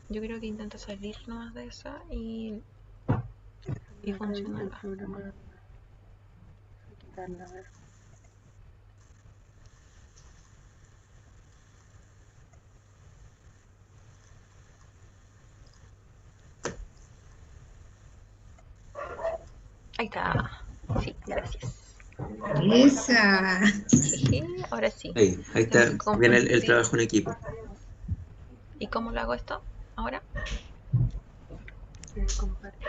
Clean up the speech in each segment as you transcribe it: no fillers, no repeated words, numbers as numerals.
Yo creo que intenta salir nomás de esa y Acá funciona el acá. programa. Quitarla, a ver. Ahí está. Sí, gracias. Esa. Jeje, ahora sí. Ahí Tengo está que bien el compartir. trabajo en equipo. ¿Y cómo lo hago esto? Ahora Compartir.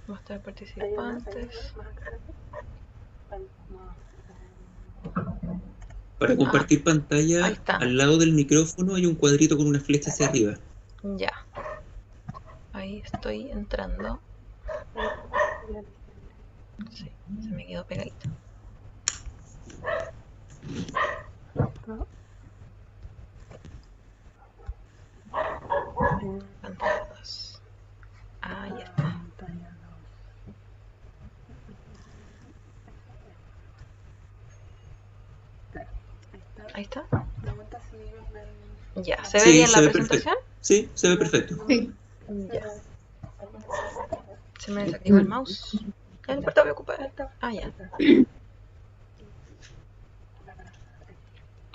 mostrar Hay participantes. más acá. No. Para compartir Ahí pantalla, está. al lado del micrófono hay un cuadrito con una flecha hacia arriba. Ya. Ahí estoy entrando. Sí, se me quedó pegadito. No. Pantalla 2. Ahí está. Pantalla 2. Ahí está. Pregunta si ellos ven. Ya. ¿Se ve Sí, bien se la ve presentación? perfecto. Sí, se ve perfecto. Sí. Ya. Se me desactivó el mouse. No importa, voy a ocupar. Ah, ya.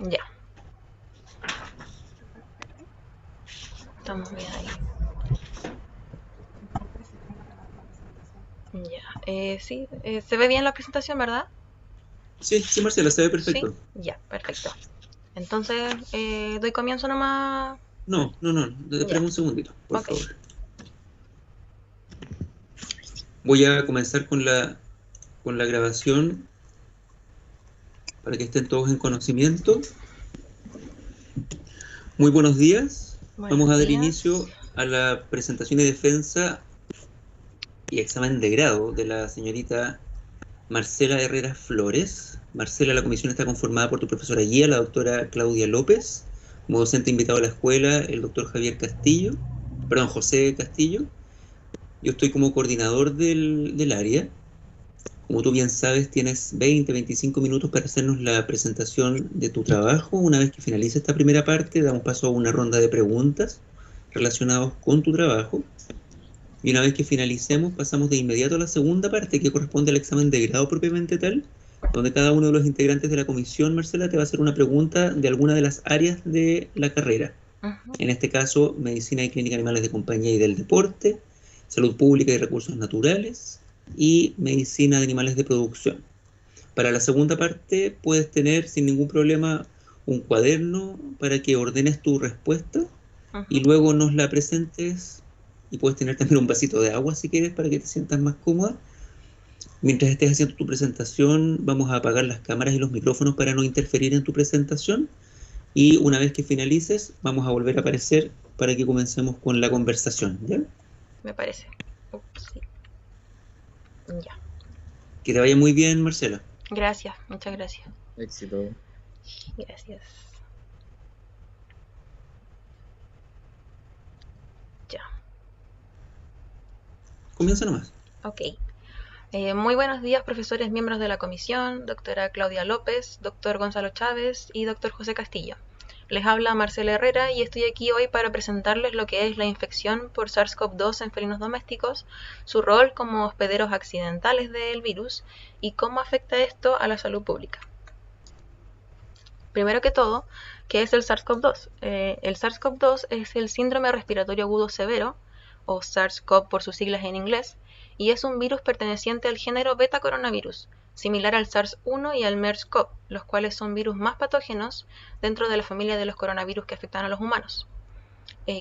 Ya. Estamos bien ahí. Ya. Sí, se ve bien la presentación, ¿verdad? Sí, sí, Marcela, se ve perfecto. Sí. Ya, perfecto. Entonces, doy comienzo nomás. No, espera un segundito, por Ok. favor. Voy a comenzar con la grabación para que estén todos en conocimiento. Muy buenos días. Buenos Vamos a dar días. inicio a la presentación y defensa y examen de grado de la señorita Marcela Herrera Flores. Marcela, la comisión está conformada por tu profesora guía, la doctora Claudia López, como docente invitado a la escuela, el doctor José Castillo. Yo estoy como coordinador del área. Como tú bien sabes, tienes 20-25 minutos para hacernos la presentación de tu trabajo. Una vez que finalice esta primera parte, damos paso a una ronda de preguntas relacionadas con tu trabajo. Y una vez que finalicemos, pasamos de inmediato a la segunda parte, que corresponde al examen de grado propiamente tal, donde cada uno de los integrantes de la comisión, Marcela, te va a hacer una pregunta de alguna de las áreas de la carrera. En este caso, medicina y clínica animales de compañía y del deporte, salud pública y recursos naturales, y medicina de animales de producción. Para la segunda parte puedes tener sin ningún problema un cuaderno para que ordenes tu respuesta y luego nos la presentes, y puedes tener también un vasito de agua si quieres para que te sientas más cómoda. Mientras estés haciendo tu presentación, vamos a apagar las cámaras y los micrófonos para no interferir en tu presentación, y una vez que finalices vamos a volver a aparecer para que comencemos con la conversación, ¿ya? Me parece. Sí. Ya. Que te vaya muy bien, Marcela. Gracias, muchas gracias. Éxito. Gracias. Ya. Comienza nomás. Ok. Muy buenos días, profesores miembros de la comisión, doctora Claudia López, doctor Gonzalo Chávez y doctor José Castillo. Les habla Marcela Herrera y estoy aquí hoy para presentarles lo que es la infección por SARS-CoV-2 en felinos domésticos, su rol como hospederos accidentales del virus y cómo afecta esto a la salud pública. Primero que todo, ¿qué es el SARS-CoV-2? El SARS-CoV-2 es el síndrome respiratorio agudo severo, o SARS-CoV por sus siglas en inglés, y es un virus perteneciente al género beta coronavirus, similar al SARS-1 y al MERS-CoV, los cuales son virus más patógenos dentro de la familia de los coronavirus que afectan a los humanos.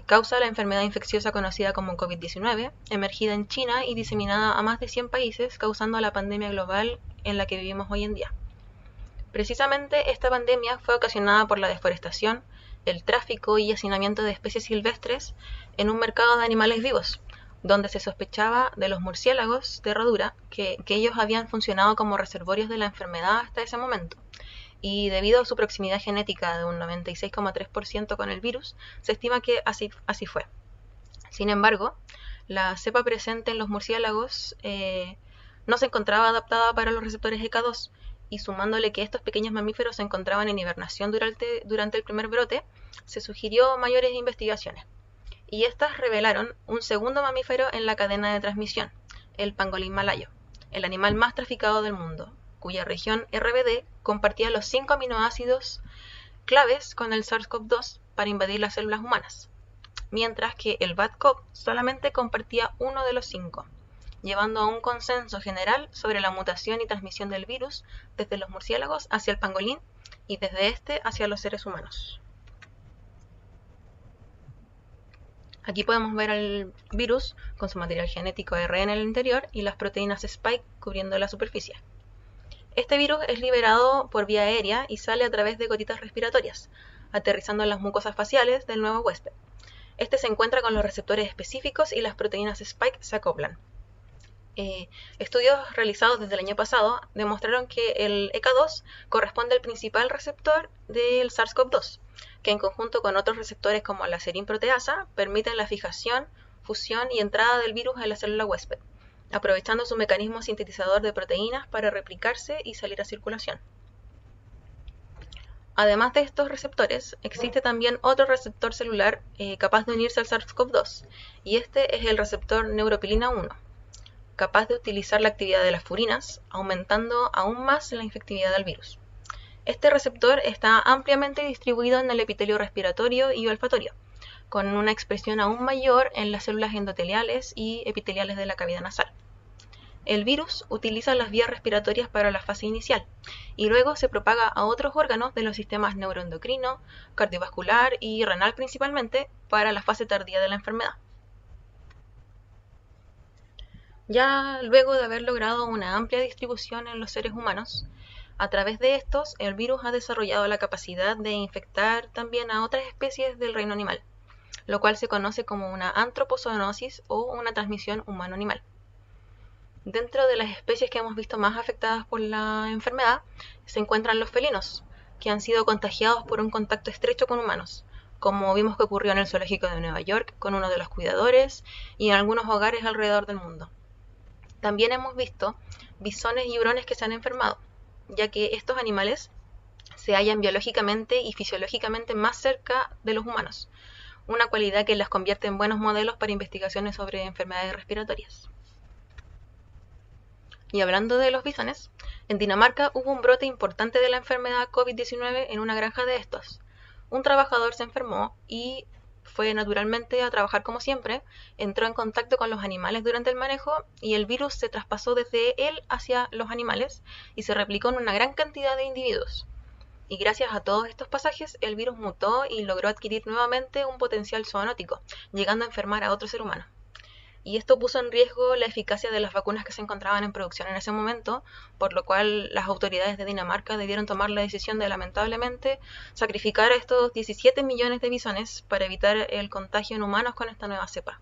Causa la enfermedad infecciosa conocida como COVID-19, emergida en China y diseminada a más de 100 países, causando la pandemia global en la que vivimos hoy en día. Precisamente esta pandemia fue ocasionada por la deforestación, el tráfico y hacinamiento de especies silvestres en un mercado de animales vivos, donde se sospechaba de los murciélagos de herradura que ellos habían funcionado como reservorios de la enfermedad hasta ese momento. Y debido a su proximidad genética de un 96,3% con el virus, se estima que así fue. Sin embargo, la cepa presente en los murciélagos no se encontraba adaptada para los receptores EK2, y sumándole que estos pequeños mamíferos se encontraban en hibernación durante el primer brote, se sugirió mayores investigaciones, y estas revelaron un segundo mamífero en la cadena de transmisión, el pangolín malayo, el animal más traficado del mundo, cuya región RBD compartía los 5 aminoácidos claves con el SARS-CoV-2 para invadir las células humanas, mientras que el BAT-CoV solamente compartía uno de los 5, llevando a un consenso general sobre la mutación y transmisión del virus desde los murciélagos hacia el pangolín y desde este hacia los seres humanos. Aquí podemos ver al virus con su material genético ARN en el interior y las proteínas spike cubriendo la superficie. Este virus es liberado por vía aérea y sale a través de gotitas respiratorias, aterrizando en las mucosas faciales del nuevo huésped. Este se encuentra con los receptores específicos y las proteínas spike se acoplan. Estudios realizados desde el año pasado demostraron que el ECA2 corresponde al principal receptor del SARS-CoV-2, que en conjunto con otros receptores como la serinproteasa permiten la fijación, fusión y entrada del virus en la célula huésped, aprovechando su mecanismo sintetizador de proteínas para replicarse y salir a circulación. Además de estos receptores, existe también otro receptor celular capaz de unirse al SARS-CoV-2, y este es el receptor neuropilina 1, capaz de utilizar la actividad de las furinas, aumentando aún más la infectividad del virus. Este receptor está ampliamente distribuido en el epitelio respiratorio y olfatorio, con una expresión aún mayor en las células endoteliales y epiteliales de la cavidad nasal. El virus utiliza las vías respiratorias para la fase inicial y luego se propaga a otros órganos de los sistemas neuroendocrino, cardiovascular y renal principalmente para la fase tardía de la enfermedad. Ya luego de haber logrado una amplia distribución en los seres humanos, a través de estos el virus ha desarrollado la capacidad de infectar también a otras especies del reino animal, lo cual se conoce como una antropozoonosis o una transmisión humano-animal. Dentro de las especies que hemos visto más afectadas por la enfermedad se encuentran los felinos, que han sido contagiados por un contacto estrecho con humanos, como vimos que ocurrió en el zoológico de Nueva York con uno de los cuidadores y en algunos hogares alrededor del mundo. También hemos visto bisones y hurones que se han enfermado, ya que estos animales se hallan biológicamente y fisiológicamente más cerca de los humanos, una cualidad que las convierte en buenos modelos para investigaciones sobre enfermedades respiratorias. Y hablando de los bisones, en Dinamarca hubo un brote importante de la enfermedad COVID-19 en una granja de estos. Un trabajador se enfermó y fue naturalmente a trabajar como siempre, entró en contacto con los animales durante el manejo y el virus se traspasó desde él hacia los animales y se replicó en una gran cantidad de individuos. Y gracias a todos estos pasajes, el virus mutó y logró adquirir nuevamente un potencial zoonótico, llegando a enfermar a otro ser humano. Y esto puso en riesgo la eficacia de las vacunas que se encontraban en producción en ese momento, por lo cual las autoridades de Dinamarca debieron tomar la decisión de lamentablemente sacrificar a estos 17 millones de bisones para evitar el contagio en humanos con esta nueva cepa.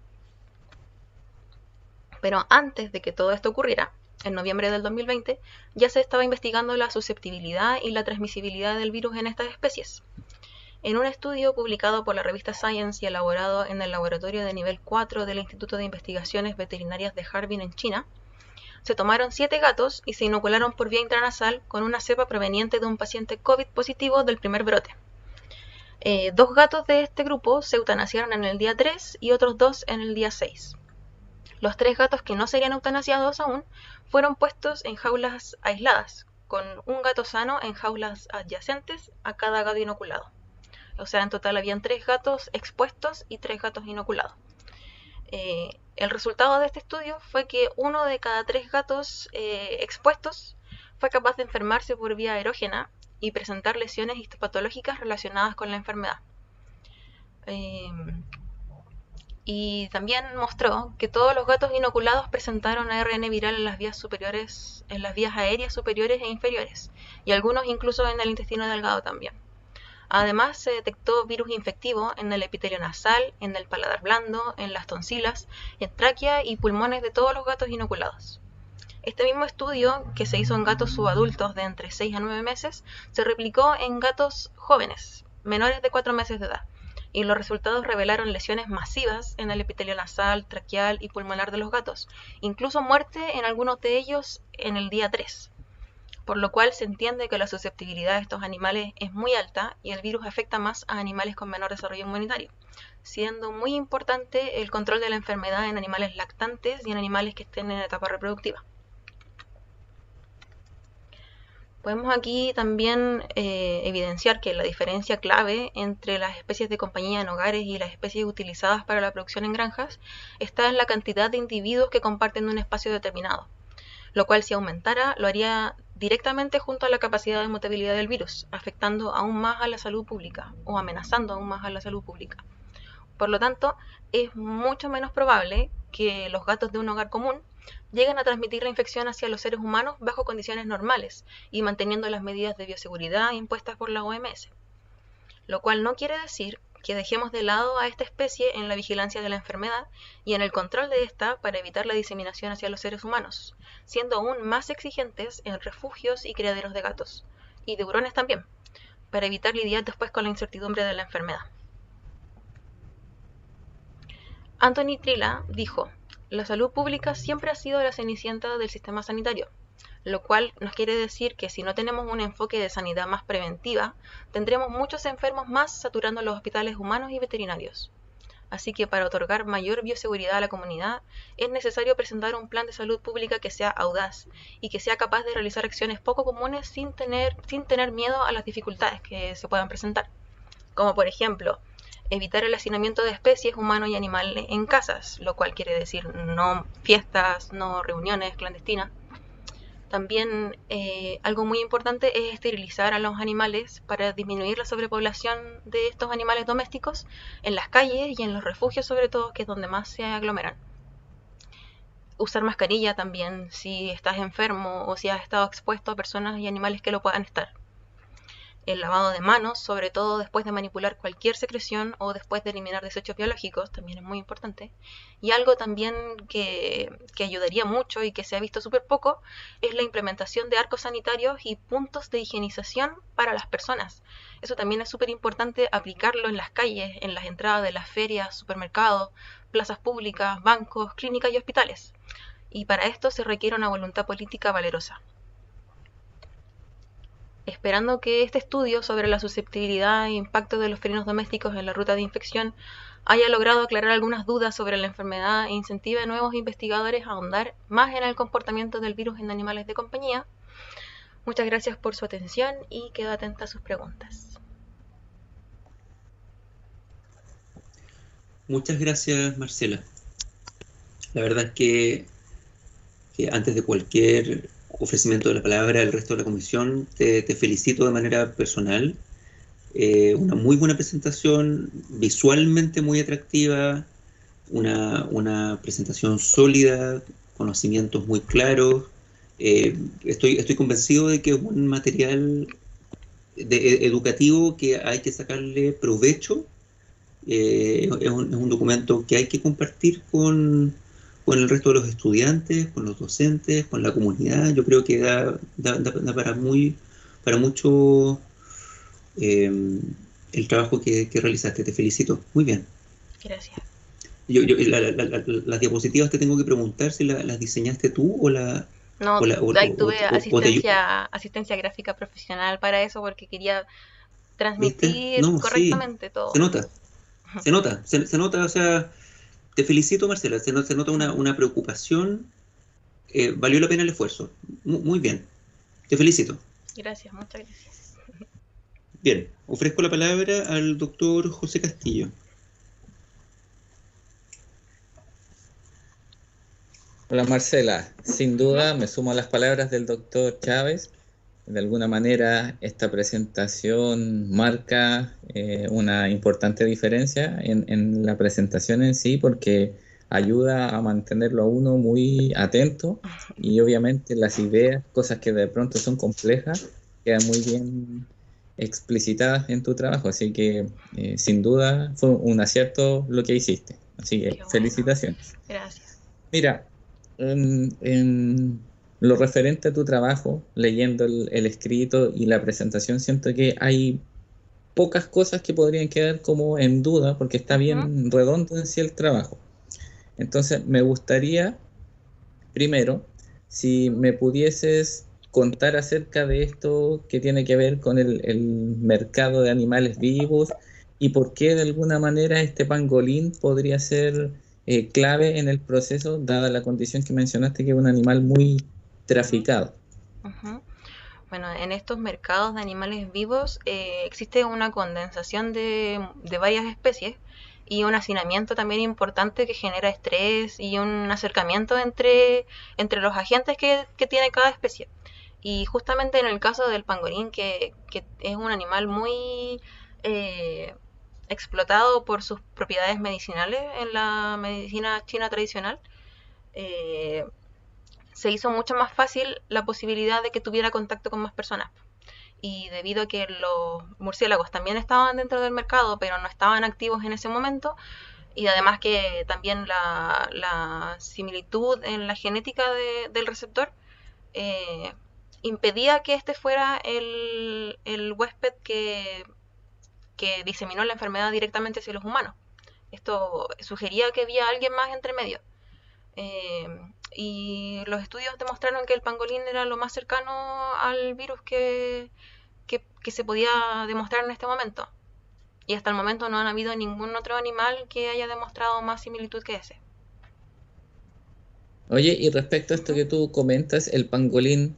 Pero antes de que todo esto ocurriera, en noviembre del 2020, ya se estaba investigando la susceptibilidad y la transmisibilidad del virus en estas especies. En un estudio publicado por la revista Science y elaborado en el laboratorio de nivel 4 del Instituto de Investigaciones Veterinarias de Harbin en China, se tomaron 7 gatos y se inocularon por vía intranasal con una cepa proveniente de un paciente COVID positivo del primer brote. 2 gatos de este grupo se eutanasiaron en el día 3 y otros 2 en el día 6. Los 3 gatos que no serían eutanasiados aún fueron puestos en jaulas aisladas, con un gato sano en jaulas adyacentes a cada gato inoculado. O sea, en total habían 3 gatos expuestos y 3 gatos inoculados. El resultado de este estudio fue que 1 de cada 3 gatos expuestos fue capaz de enfermarse por vía aerógena y presentar lesiones histopatológicas relacionadas con la enfermedad. Y también mostró que todos los gatos inoculados presentaron ARN viral en las vías superiores, en las vías aéreas superiores e inferiores, y algunos incluso en el intestino delgado también. Además, se detectó virus infectivo en el epitelio nasal, en el paladar blando, en las tonsilas, en tráquea y pulmones de todos los gatos inoculados. Este mismo estudio, que se hizo en gatos subadultos de entre 6 a 9 meses, se replicó en gatos jóvenes, menores de 4 meses de edad, y los resultados revelaron lesiones masivas en el epitelio nasal, traqueal y pulmonar de los gatos, incluso muerte en algunos de ellos en el día 3. por lo cual se entiende que la susceptibilidad de estos animales es muy alta y el virus afecta más a animales con menor desarrollo inmunitario, siendo muy importante el control de la enfermedad en animales lactantes y en animales que estén en etapa reproductiva. Podemos aquí también evidenciar que la diferencia clave entre las especies de compañía en hogares y las especies utilizadas para la producción en granjas está en la cantidad de individuos que comparten un espacio determinado, lo cual si aumentara lo haría directamente junto a la capacidad de mutabilidad del virus, afectando aún más a la salud pública o amenazando aún más a la salud pública. Por lo tanto, es mucho menos probable que los gatos de un hogar común lleguen a transmitir la infección hacia los seres humanos bajo condiciones normales y manteniendo las medidas de bioseguridad impuestas por la OMS. Lo cual no quiere decir que dejemos de lado a esta especie en la vigilancia de la enfermedad y en el control de esta para evitar la diseminación hacia los seres humanos, siendo aún más exigentes en refugios y criaderos de gatos, y de hurones también, para evitar lidiar después con la incertidumbre de la enfermedad. Anthony Trilla dijo: la salud pública siempre ha sido la cenicienta del sistema sanitario, lo cual nos quiere decir que si no tenemos un enfoque de sanidad más preventiva, tendremos muchos enfermos más saturando los hospitales humanos y veterinarios. Así que para otorgar mayor bioseguridad a la comunidad, es necesario presentar un plan de salud pública que sea audaz y que sea capaz de realizar acciones poco comunes sin tener miedo a las dificultades que se puedan presentar, como por ejemplo, evitar el hacinamiento de especies humanos y animales en casas, lo cual quiere decir no fiestas, no reuniones clandestinas. También algo muy importante es esterilizar a los animales para disminuir la sobrepoblación de estos animales domésticos en las calles y en los refugios sobre todo, que es donde más se aglomeran. Usar mascarilla también si estás enfermo o si has estado expuesto a personas y animales que lo puedan estar. El lavado de manos, sobre todo después de manipular cualquier secreción o después de eliminar desechos biológicos, también es muy importante. Y algo también que ayudaría mucho y que se ha visto súper poco es la implementación de arcos sanitarios y puntos de higienización para las personas. Eso también es súper importante aplicarlo en las calles, en las entradas de las ferias, supermercados, plazas públicas, bancos, clínicas y hospitales. Y para esto se requiere una voluntad política valerosa. Esperando que este estudio sobre la susceptibilidad e impacto de los felinos domésticos en la ruta de infección haya logrado aclarar algunas dudas sobre la enfermedad e incentive a nuevos investigadores a ahondar más en el comportamiento del virus en animales de compañía. Muchas gracias por su atención y quedo atenta a sus preguntas. Muchas gracias, Marcela. La verdad es que antes de cualquier ofrecimiento de la palabra al resto de la comisión, te felicito de manera personal. Una muy buena presentación, visualmente muy atractiva, una presentación sólida, conocimientos muy claros. Estoy convencido de que es un material educativo que hay que sacarle provecho. Es un documento que hay que compartir con el resto de los estudiantes, con los docentes, con la comunidad. Yo creo que da para mucho el trabajo que realizaste. Te felicito. Muy bien. Gracias. Las diapositivas te tengo que preguntar si las diseñaste tú o la... No, ahí tuve te asistencia gráfica profesional para eso porque quería transmitir No, correctamente sí, todo. Se nota, o sea, te felicito, Marcela, se nota una preocupación, valió la pena el esfuerzo, muy bien, te felicito. Gracias, muchas gracias. Bien, ofrezco la palabra al doctor José Castillo. Hola Marcela, sin duda me sumo a las palabras del doctor Chávez. De alguna manera esta presentación marca una importante diferencia en la presentación en sí, porque ayuda a mantenerlo a uno muy atento y obviamente las ideas, cosas que de pronto son complejas, quedan muy bien explicitadas en tu trabajo, así que sin duda fue un acierto lo que hiciste, así que bueno. Felicitaciones. Gracias. Mira, en lo referente a tu trabajo, leyendo el escrito y la presentación, siento que hay pocas cosas que podrían quedar como en duda, porque está bien redondo en sí el trabajo. Entonces, me gustaría, primero, si me pudieses contar acerca de esto que tiene que ver con el mercado de animales vivos y por qué de alguna manera este pangolín podría ser clave en el proceso, dada la condición que mencionaste, que es un animal muy traficado? Ujú. Bueno, en estos mercados de animales vivos existe una condensación de varias especies y un hacinamiento también importante que genera estrés y un acercamiento entre los agentes que tiene cada especie. Y justamente en el caso del pangolín, que es un animal muy eh, explotado por sus propiedades medicinales en la medicina china tradicional, eh, se hizo mucho más fácil la posibilidad de que tuviera contacto con más personas. Y debido a que los murciélagos también estaban dentro del mercado, pero no estaban activos en ese momento, y además que también la similitud en la genética del receptor eh, impedía que este fuera el huésped que diseminó la enfermedad directamente hacia los humanos. Esto sugería que había alguien más entre medio. Eh, y los estudios demostraron que el pangolín era lo más cercano al virus que se podía demostrar en este momento. Y hasta el momento no han habido ningún otro animal que haya demostrado más similitud que ese. Oye, y respecto a esto que tú comentas, ¿el pangolín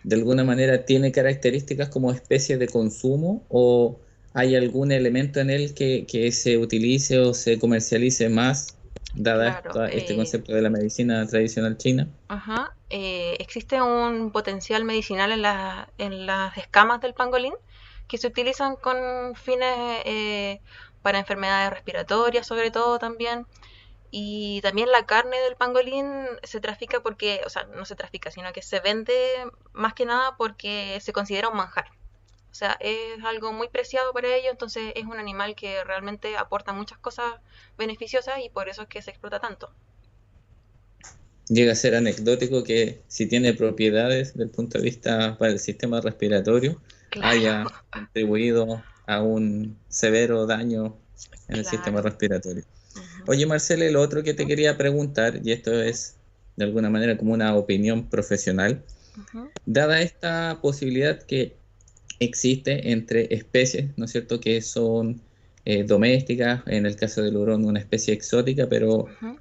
de alguna manera tiene características como especie de consumo o hay algún elemento en él que se utilice o se comercialice más, dada Claro, este concepto de la medicina tradicional china? ajá, existe un potencial medicinal en las escamas del pangolín que se utilizan con fines para enfermedades respiratorias, sobre todo también. Y también la carne del pangolín se trafica porque, o sea, no se trafica, sino que se vende más que nada porque se considera un manjar. O sea, es algo muy preciado para ellos, entonces es un animal que realmente aporta muchas cosas beneficiosas y por eso es que se explota tanto. Llega a ser anecdótico que si tiene propiedades desde el punto de vista para el sistema respiratorio, Claro, haya contribuido a un severo daño en el sistema claro. respiratorio. Ujú, Oye, Marcela, lo otro que te quería preguntar, y esto es de alguna manera como una opinión profesional, ujú, dada esta posibilidad que existe entre especies, ¿no es cierto?, que son domésticas, en el caso del hurón una especie exótica, pero ujú.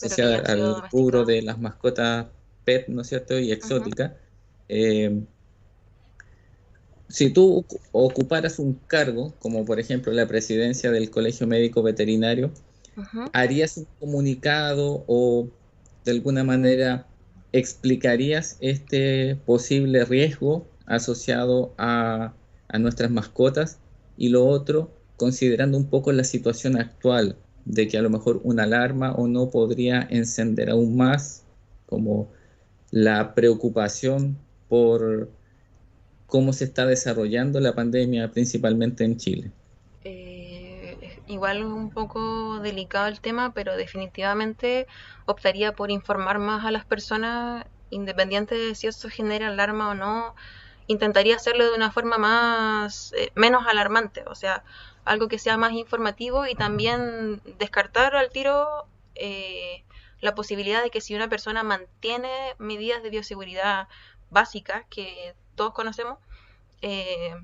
Pero que ya asociada han sido al rubro domesticados. de las mascotas pet, ¿no es cierto?, y Ujú, exótica. Eh, si tú ocuparas un cargo, como por ejemplo la presidencia del Colegio Médico Veterinario, ujú. ¿harías un comunicado o de alguna manera explicarías este posible riesgo asociado a nuestras mascotas? Y lo otro, considerando un poco la situación actual de que a lo mejor una alarma o no podría encender aún más como la preocupación por cómo se está desarrollando la pandemia principalmente en Chile. Igual un poco delicado el tema, pero definitivamente optaría por informar más a las personas, independiente de si eso genera alarma o no. Intentaría hacerlo de una forma menos alarmante, o sea, algo que sea más informativo y también descartar al tiro eh, la posibilidad de que si una persona mantiene medidas de bioseguridad básicas que todos conocemos, eh,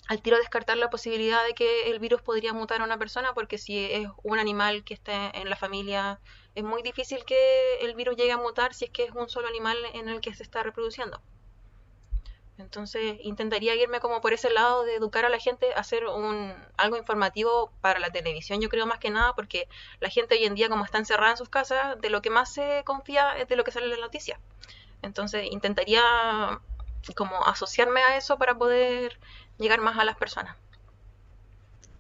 al tiro descartar la posibilidad de que el virus podría mutar a una persona, porque si es un animal que esté en la familia, es muy difícil que el virus llegue a mutar si es que es un solo animal en el que se está reproduciendo. Entonces intentaría irme como por ese lado de educar a la gente, hacer algo informativo para la televisión, yo creo más que nada, porque la gente hoy en día como está encerrada en sus casas, de lo que más se confía es de lo que sale en la noticia. Entonces intentaría como asociarme a eso para poder llegar más a las personas.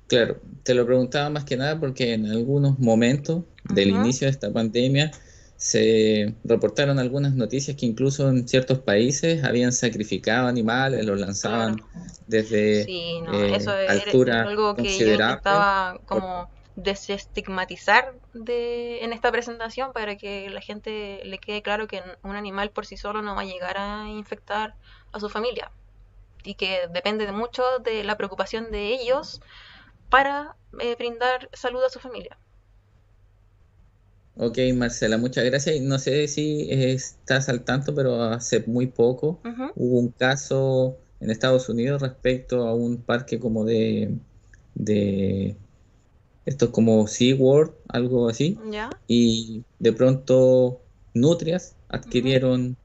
Claro, te lo preguntaba más que nada porque en algunos momentos del Ujú, inicio de esta pandemia se reportaron algunas noticias que incluso en ciertos países habían sacrificado animales, los claro. lanzaban desde Sí, no, eso es altura algo que yo considerable. intentaba como desestigmatizar en esta presentación para que la gente le quede claro que un animal por sí solo no va a llegar a infectar a su familia y que depende de mucho de la preocupación de ellos para brindar salud a su familia. Ok, Marcela, muchas gracias. Y no sé si estás al tanto, pero hace muy poco Ujú. hubo un caso en Estados Unidos respecto a un parque como de esto es como SeaWorld, algo así, ¿Ya? y de pronto nutrias Ujú. adquirieron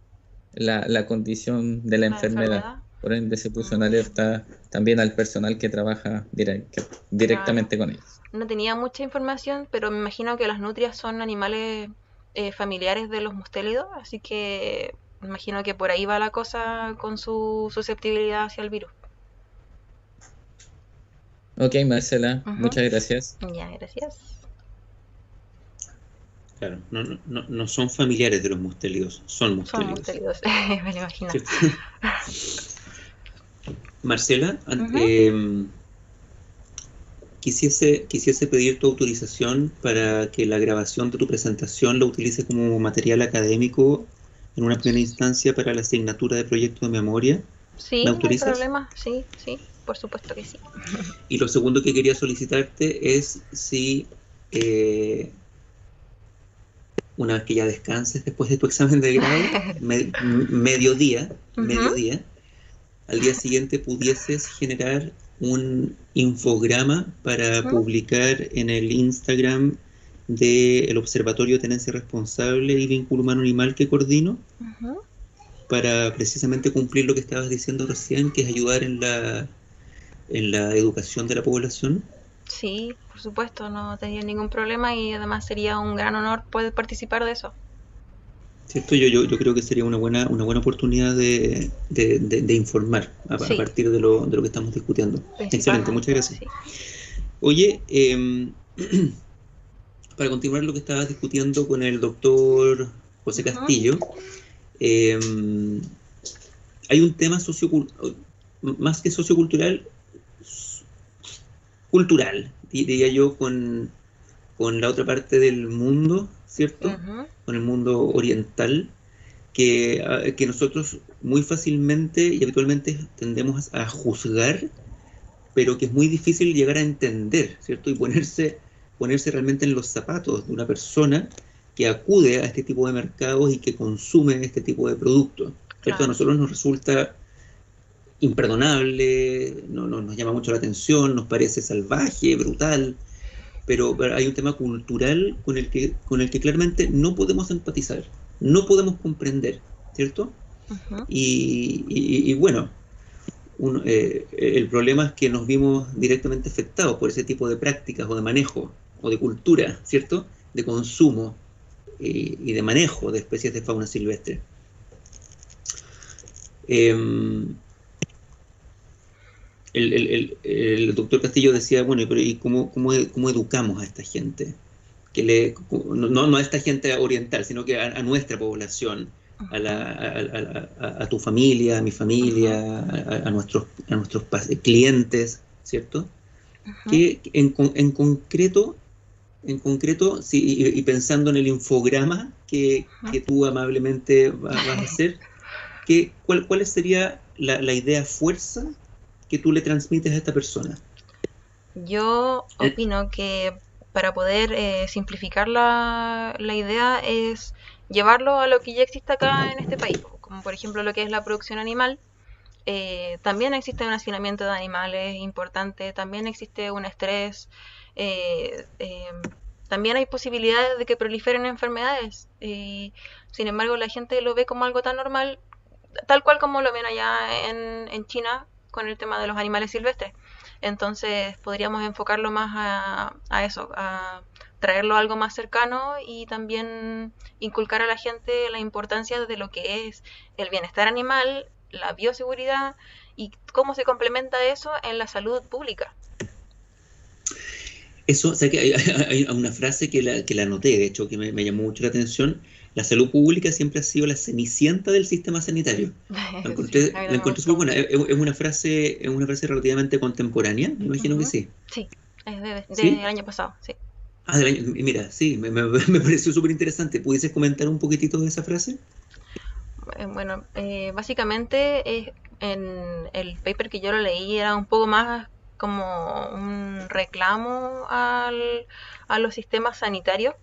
la condición de la La enfermedad. enfermedad. Por ende, se puso en Mm, alerta también al personal que trabaja claro. directamente con ellos. No tenía mucha información, pero me imagino que las nutrias son animales familiares de los mustélidos, así que me imagino que por ahí va la cosa con su susceptibilidad hacia el virus. Ok, Marcela, Ujú. muchas gracias. Ya, gracias. Claro, no son familiares de los mustélidos, son Son mustélidos. mustélidos, me lo imagino. ¿Cierto? Marcela, Ujú. quisiese pedir tu autorización para que la grabación de tu presentación la utilice como material académico en una primera instancia para la asignatura de proyecto de memoria. ¿Me Sí, no hay autorizas? problema. Sí, sí, por supuesto que sí. Y lo segundo que quería solicitarte es si una vez que ya descanses después de tu examen de grado, Ujú, mediodía, al día siguiente pudieses generar un infograma para ujú, publicar en el Instagram del Observatorio de Tenencia Responsable y Vínculo Humano Animal que coordino, ujú. para precisamente cumplir lo que estabas diciendo recién, que es ayudar en la educación de la población. Sí, por supuesto, no tendría ningún problema y además sería un gran honor poder participar de eso. ¿Cierto? Yo creo que sería una buena oportunidad de informar a Sí, partir de lo que estamos discutiendo. Excelente, muchas principalmente, gracias. sí. Oye, para continuar lo que estabas discutiendo con el doctor José Ujú, Castillo, eh, hay un tema más que sociocultural, cultural, diría yo, con la otra parte del mundo, ¿cierto? ujú, Con el mundo oriental, que nosotros muy fácilmente y habitualmente tendemos a juzgar, pero que es muy difícil llegar a entender, ¿cierto? Y ponerse realmente en los zapatos de una persona que acude a este tipo de mercados y que consume este tipo de productos, ¿cierto? A claro, nosotros nos resulta imperdonable, nos llama mucho la atención, nos parece salvaje, brutal, pero hay un tema cultural con el que claramente no podemos empatizar, no podemos comprender, ¿cierto? ujú, Y bueno, el problema es que nos vimos directamente afectados por ese tipo de prácticas o de manejo o de cultura, ¿cierto? De consumo y de manejo de especies de fauna silvestre. Eh, el doctor Castillo decía, bueno, pero ¿y cómo educamos a esta gente? No a esta gente oriental, sino que a nuestra población, ujú, a tu familia, a mi ujú, familia, a nuestros clientes, ¿cierto? ujú, Que en concreto sí, y pensando en el infograma que tú amablemente vas a hacer, ¿cuál sería la idea fuerza que tú le transmites a esta persona? Yo Eh, opino que para poder simplificar la idea es llevarlo a lo que ya existe acá en este país, como por ejemplo lo que es la producción animal. También existe un hacinamiento de animales importante, también existe un estrés, eh, eh, también hay posibilidades de que proliferen enfermedades. Y, sin embargo, la gente lo ve como algo tan normal, tal cual como lo ven allá en China con el tema de los animales silvestres. Entonces podríamos enfocarlo más a eso, a traerlo a algo más cercano y también inculcar a la gente la importancia de lo que es el bienestar animal, la bioseguridad y cómo se complementa eso en la salud pública. Eso, o sea que hay una frase que la anoté, de hecho, que me llamó mucho la atención. La salud pública siempre ha sido la cenicienta del sistema sanitario. La Sí, encontré, a mí la me encontré gustó súper buena. mucho. Es una frase relativamente contemporánea, me imagino que Ujú. sí. Sí, es del ¿Sí? año pasado, sí. Ah, mira, sí, me pareció súper interesante. ¿Pudieses comentar un poquitito de esa frase? Bueno, básicamente en el paper que yo lo leí era un poco más como un reclamo a los sistemas sanitarios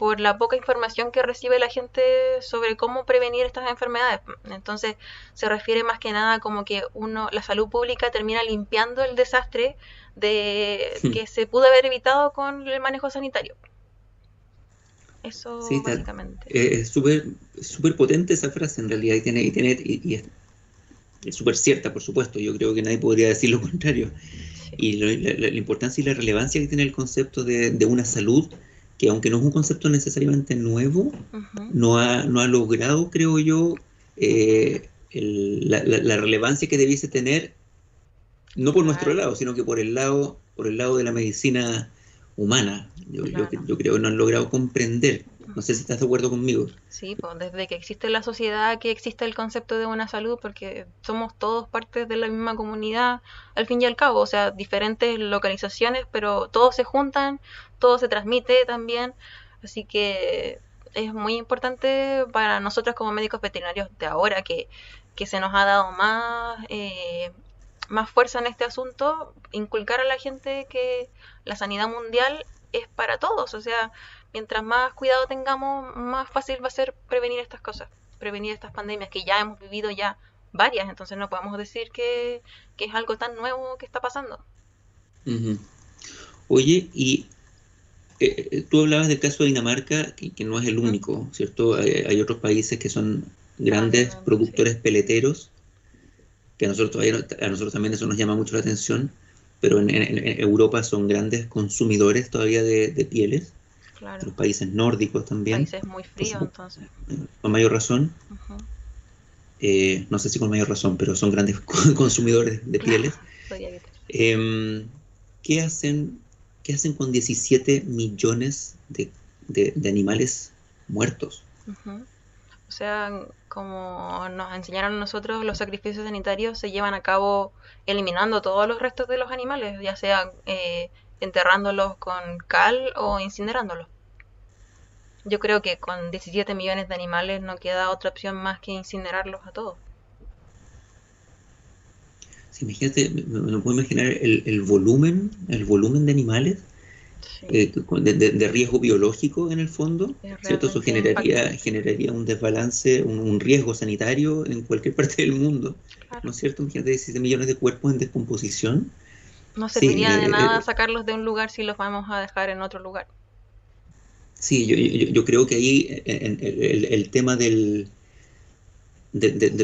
por la poca información que recibe la gente sobre cómo prevenir estas enfermedades. Entonces se refiere más que nada como que la salud pública termina limpiando el desastre de que se pudo haber evitado con el manejo sanitario. Eso Sí, básicamente. es súper potente esa frase en realidad y es súper cierta, por supuesto. Yo creo que nadie podría decir lo contrario. Sí. Y la importancia y la relevancia que tiene el concepto de una salud, que aunque no es un concepto necesariamente nuevo, Ujú. no ha logrado, creo yo, la relevancia que debiese tener, no por nuestro Claro. lado, sino que por el lado de la medicina humana. Claro. Yo creo que no han logrado comprender. No sé si estás de acuerdo conmigo. Sí, pues desde que existe la sociedad que existe el concepto de una salud, porque somos todos partes de la misma comunidad, al fin y al cabo, o sea, diferentes localizaciones, pero todos se juntan, todo se transmite también, así que es muy importante para nosotros como médicos veterinarios de ahora que se nos ha dado más fuerza en este asunto, inculcar a la gente que la sanidad mundial es para todos, o sea, mientras más cuidado tengamos, más fácil va a ser prevenir estas cosas, prevenir estas pandemias que ya hemos vivido ya varias, entonces no podemos decir que es algo tan nuevo que está pasando. Ujú. Oye, y tú hablabas del caso de Dinamarca, que no es el único, ¿cierto? Hay otros países que son grandes productores peleteros, que a nosotros también eso nos llama mucho la atención, pero en Europa son grandes consumidores todavía de pieles, Claro, los países nórdicos también, países muy fríos entonces. con mayor razón. Ujú. No sé si con mayor razón, pero son grandes consumidores de pieles. Podría evitar. ¿Qué hacen con 17 millones de animales muertos? Ujú. O sea, como nos enseñaron a nosotros, los sacrificios sanitarios se llevan a cabo eliminando todos los restos de los animales, ya sea enterrándolos con cal o incinerándolos. Yo creo que con 17 millones de animales no queda otra opción más que incinerarlos a todos. Sí, imagínate, me puedo imaginar el volumen de animales Sí, de riesgo biológico en el fondo, es ¿cierto? Eso realmente impactante. generaría un desbalance, un riesgo sanitario en cualquier parte del mundo, Claro. ¿no es cierto? Imagínate 17 millones de cuerpos en descomposición. No Sí, serviría de nada sacarlos de un lugar si los vamos a dejar en otro lugar. sí, yo creo que ahí el tema de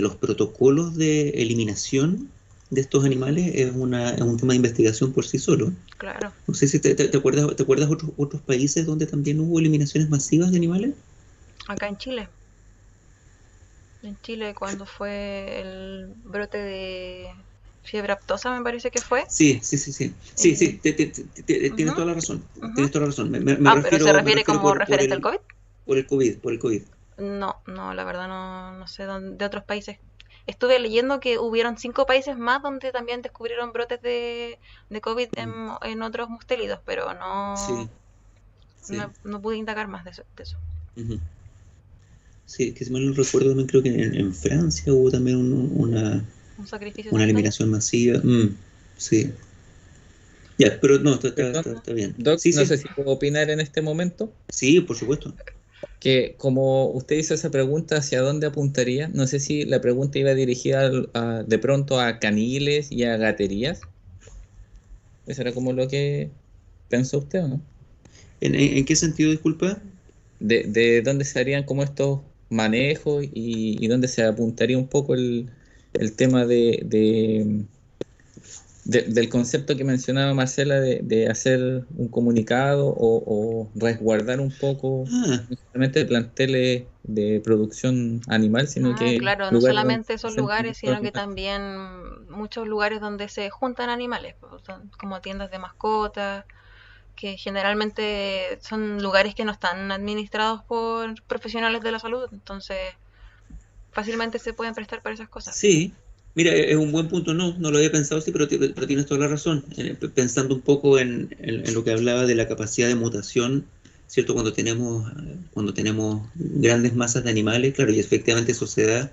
los protocolos de eliminación de estos animales es un tema de investigación por sí solo. Claro. No sé si te acuerdas otros países donde también hubo eliminaciones masivas de animales. Acá en Chile. En Chile cuando fue el brote de fiebre aftosa me parece que fue. Sí. Sí, tienes Ujú, toda la razón. ujú. Tienes toda la razón. Me Pero se refiero, refiere como referente al COVID. por el COVID. No, la verdad no sé de otros países. Estuve leyendo que hubieron 5 países más donde también descubrieron brotes de COVID en otros mustélidos, pero Sí, sí. no pude indagar más de eso. Ujú. Sí, que si mal no recuerdo, también creo que en Francia hubo también una Un sacrificio una sanitario. eliminación masiva. Sí. Ya, pero no, Perdón, está bien. Doc, Sí, no sí. sé si puedo opinar en este momento. Sí, por supuesto. Que como usted hizo esa pregunta, ¿hacia dónde apuntaría? No sé si la pregunta iba dirigida de pronto a caniles y a gaterías. ¿Eso era como lo que pensó usted o no? ¿En qué sentido, disculpa? De dónde se harían como estos manejos y dónde se apuntaría un poco el tema del concepto que mencionaba Marcela de hacer un comunicado o resguardar un poco Ah, no solamente planteles de producción animal, sino que Claro, no lugares donde solamente esos se hacen lugares, estos sino que animales. también muchos lugares donde se juntan animales, pues, son como tiendas de mascotas, que generalmente son lugares que no están administrados por profesionales de la salud, entonces fácilmente se pueden prestar para esas cosas. sí. Mira, es un buen punto, no lo había pensado, sí, pero tienes toda la razón. Pensando un poco en lo que hablaba de la capacidad de mutación, ¿cierto? Cuando tenemos grandes masas de animales, claro, y efectivamente eso se da,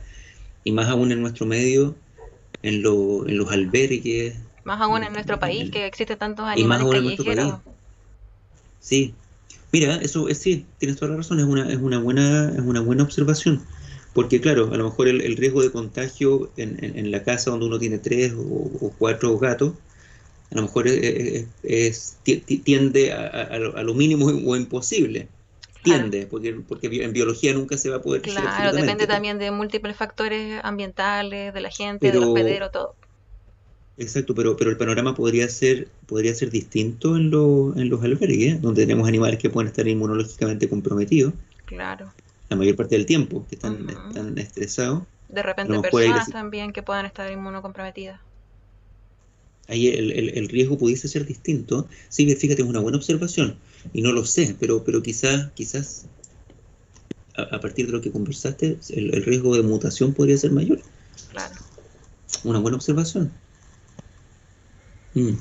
y más aún en nuestro medio, en los albergues, Más aún en nuestro país, en- que existen tantos y más animales aún en nuestro país. callejeros. Sí. Mira, eso es sí, tienes toda la razón, es una buena observación, porque claro, a lo mejor el riesgo de contagio en la casa donde uno tiene tres o cuatro gatos, a lo mejor tiende a lo mínimo o imposible, Claro. tiende, porque en biología nunca se va a poder decir Claro, depende absolutamente, también de múltiples factores ambientales, de la gente, del pero hospedero, todo. exacto, pero el panorama podría ser distinto en los albergues, donde tenemos animales que pueden estar inmunológicamente comprometidos Claro. la mayor parte del tiempo, que Ujú. están estresados. De A repente lo mejor personas también que puedan estar inmunocomprometidas. ahí el riesgo pudiese ser distinto. Sí, fíjate, es una buena observación, y no lo sé, pero quizás a partir de lo que conversaste, el riesgo de mutación podría ser mayor. Claro. Una buena observación. Mm.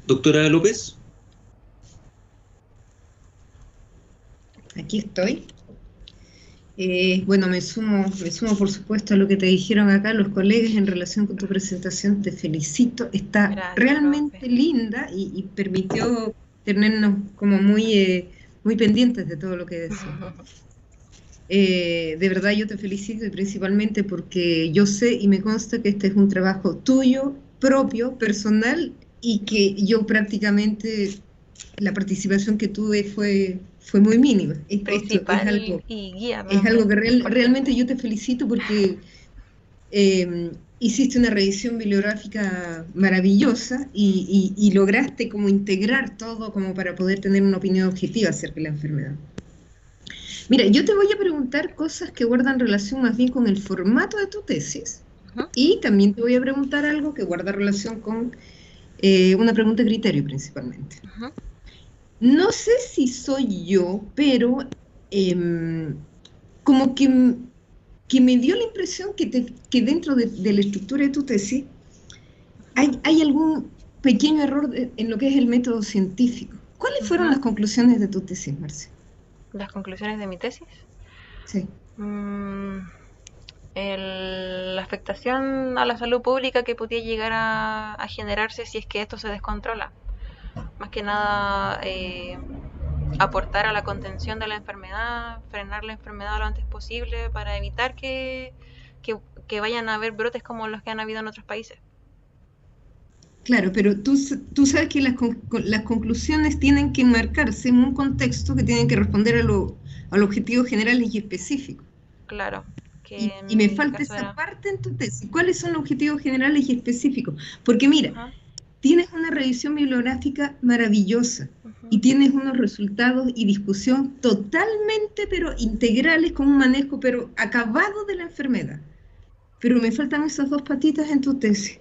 Doctora López. Aquí estoy. Bueno, me sumo por supuesto a lo que te dijeron acá los colegas en relación con tu presentación. Te felicito. Está Gracias, realmente profe. linda y permitió tenernos como muy pendientes de todo lo que decimos. De verdad yo te felicito y principalmente porque yo sé y me consta que este es un trabajo tuyo, propio, personal, y que yo prácticamente la participación que tuve fue muy mínima. Esto Principal y guía es algo que también. realmente yo te felicito porque hiciste una revisión bibliográfica maravillosa y lograste como integrar todo como para poder tener una opinión objetiva acerca de la enfermedad. Mira, yo te voy a preguntar cosas que guardan relación más bien con el formato de tu tesis Ujú. y también te voy a preguntar algo que guarda relación con una pregunta de criterio principalmente. Ujú. No sé si soy yo, pero como que me dio la impresión que dentro de la estructura de tu tesis hay algún pequeño error en lo que es el método científico. ¿Cuáles fueron Ujú. las conclusiones de tu tesis, Marce? Las conclusiones de mi tesis. Sí. La afectación a la salud pública que podía llegar a generarse si es que esto se descontrola. Más que nada, aportar a la contención de la enfermedad, frenar la enfermedad lo antes posible para evitar que vayan a haber brotes como los que han habido en otros países. Claro, pero tú sabes que las conclusiones tienen que enmarcarse en un contexto que tienen que responder a los objetivos generales y específicos. Claro, que Y me en mi falta caso esa era... parte en tu tesis. ¿Cuáles son los objetivos generales y específicos? Porque mira, Ajá, tienes una revisión bibliográfica maravillosa y ujú. tienes unos resultados y discusión totalmente, pero integrales, con un manejo, pero acabado de la enfermedad. Pero me faltan esas dos patitas en tu tesis.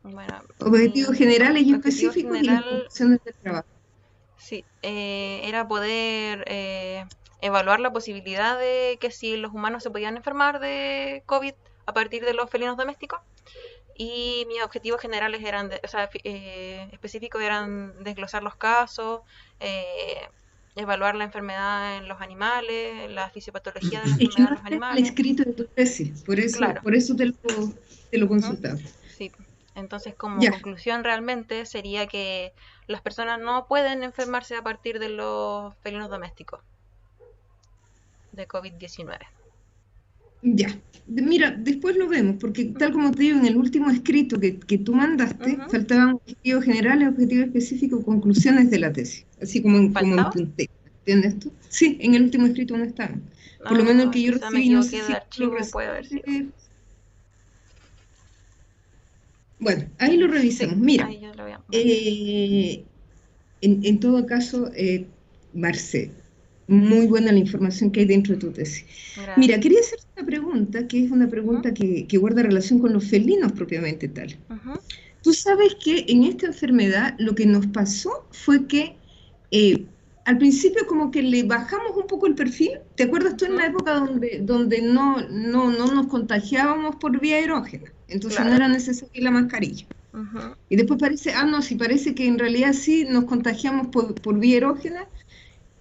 Bueno, Objetivos mi generales y objetivo específicos y las general, conclusiones del trabajo. sí, era poder evaluar la posibilidad de que si los humanos se podían enfermar de COVID a partir de los felinos domésticos. Y mis objetivos generales eran, específicos eran desglosar los casos, eh, evaluar la enfermedad en los animales, la fisiopatología de la Es que enfermedad no en los está en el animales. escrito de tu tesis, Claro. por eso te lo Ujú. consultaba. Sí. Entonces, como Ya, conclusión realmente sería que las personas no pueden enfermarse a partir de los felinos domésticos de COVID-19. ya. Mira, después lo vemos, porque tal como te digo, en el último escrito que tú mandaste, Ujú. faltaban objetivos generales, objetivos específicos, conclusiones de la tesis, así como en ¿Faltaba? punteo. ¿Entiendes tú? Sí, en el último escrito no estaban. Por lo menos el Ah, que yo quizá me recibí, no sé equivoqué de si lo archivo, puede haber sido. recibiste. Bueno, ahí lo Sí, revisamos. Mira, ahí yo lo voy a ver. eh, en todo caso, Marce, muy buena la información que hay dentro de tu tesis. Mira, Gracias. quería hacerte una pregunta, que es una Ujú, pregunta que guarda relación con los felinos propiamente tal. ujú. Tú sabes que en esta enfermedad lo que nos pasó fue que al principio como que le bajamos un poco el perfil. ¿Te acuerdas tú en la Ujú. época donde no nos contagiábamos por vía aerógena? Entonces no Claro. era necesaria la mascarilla. Ujú. Y después parece, no, sí parece que en realidad sí nos contagiamos por vía erógena.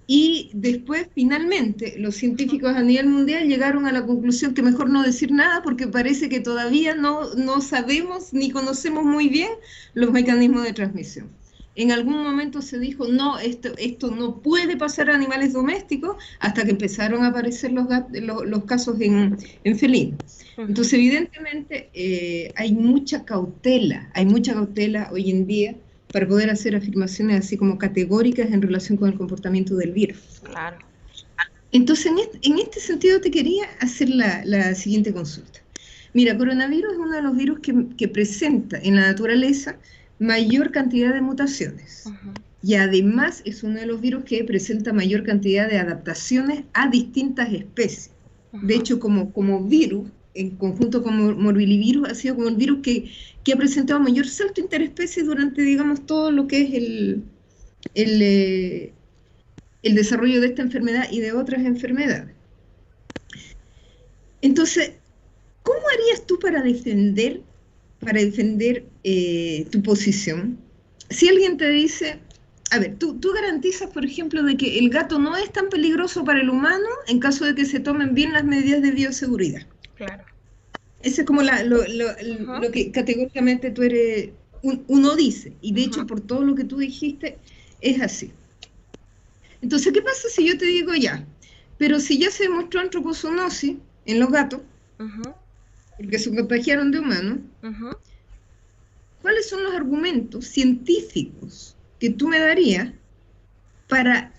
Y después, finalmente, los Ujú. científicos a nivel mundial llegaron a la conclusión que mejor no decir nada porque parece que todavía no sabemos ni conocemos muy bien los mecanismos de transmisión. En algún momento se dijo, no, esto no puede pasar a animales domésticos, hasta que empezaron a aparecer los casos en felinos. Entonces, evidentemente, hay mucha cautela hoy en día para poder hacer afirmaciones así como categóricas en relación con el comportamiento del virus. Claro. Entonces, en este sentido te quería hacer la siguiente consulta. Mira, coronavirus es uno de los virus que presenta en la naturaleza mayor cantidad de mutaciones. Y además es uno de los virus que presenta mayor cantidad de adaptaciones a distintas especies. De hecho, como virus, en conjunto con morbillivirus, ha sido como el virus que ha presentado mayor salto interespecie durante, digamos, todo lo que es el desarrollo de esta enfermedad y de otras enfermedades. Entonces, ¿cómo harías tú para defender tu posición? Si alguien te dice, a ver, tú garantizas, por ejemplo, de que el gato no es tan peligroso para el humano en caso de que se tomen bien las medidas de bioseguridad. Claro. Ese es como lo que categóricamente tú eres, uno dice, y de hecho por todo lo que tú dijiste, es así. Entonces, ¿qué pasa si yo te digo ya? Pero si ya se demostró antropozoonosis en los gatos, porque se contagiaron de humanos, ¿cuáles son los argumentos científicos que tú me darías para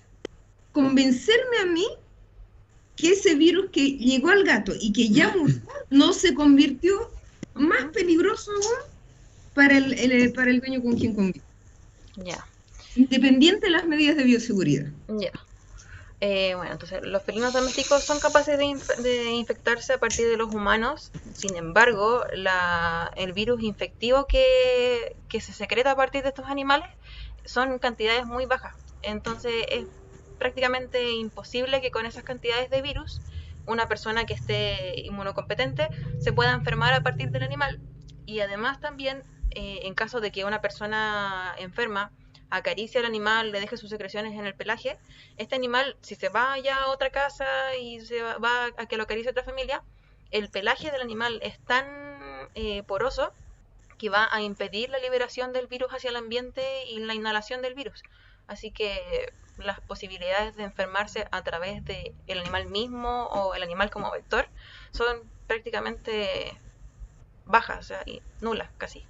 convencerme a mí que ese virus que llegó al gato y que ya murió no se convirtió más peligroso aún para el dueño con quien convive? Ya. Independiente de las medidas de bioseguridad. Ya. Bueno, entonces los felinos domésticos son capaces de infectarse a partir de los humanos. Sin embargo, el virus infectivo que se secreta a partir de estos animales son cantidades muy bajas. Entonces es prácticamente imposible que con esas cantidades de virus una persona que esté inmunocompetente se pueda enfermar a partir del animal. Y además también, en caso de que una persona enferma acaricia al animal, le deje sus secreciones en el pelaje, este animal, si se va ya a otra casa y se va a que lo acaricie otra familia, el pelaje del animal es tan poroso que va a impedir la liberación del virus hacia el ambiente y la inhalación del virus. Así que las posibilidades de enfermarse a través del animal mismo o el animal como vector son prácticamente bajas, o sea, nulas casi.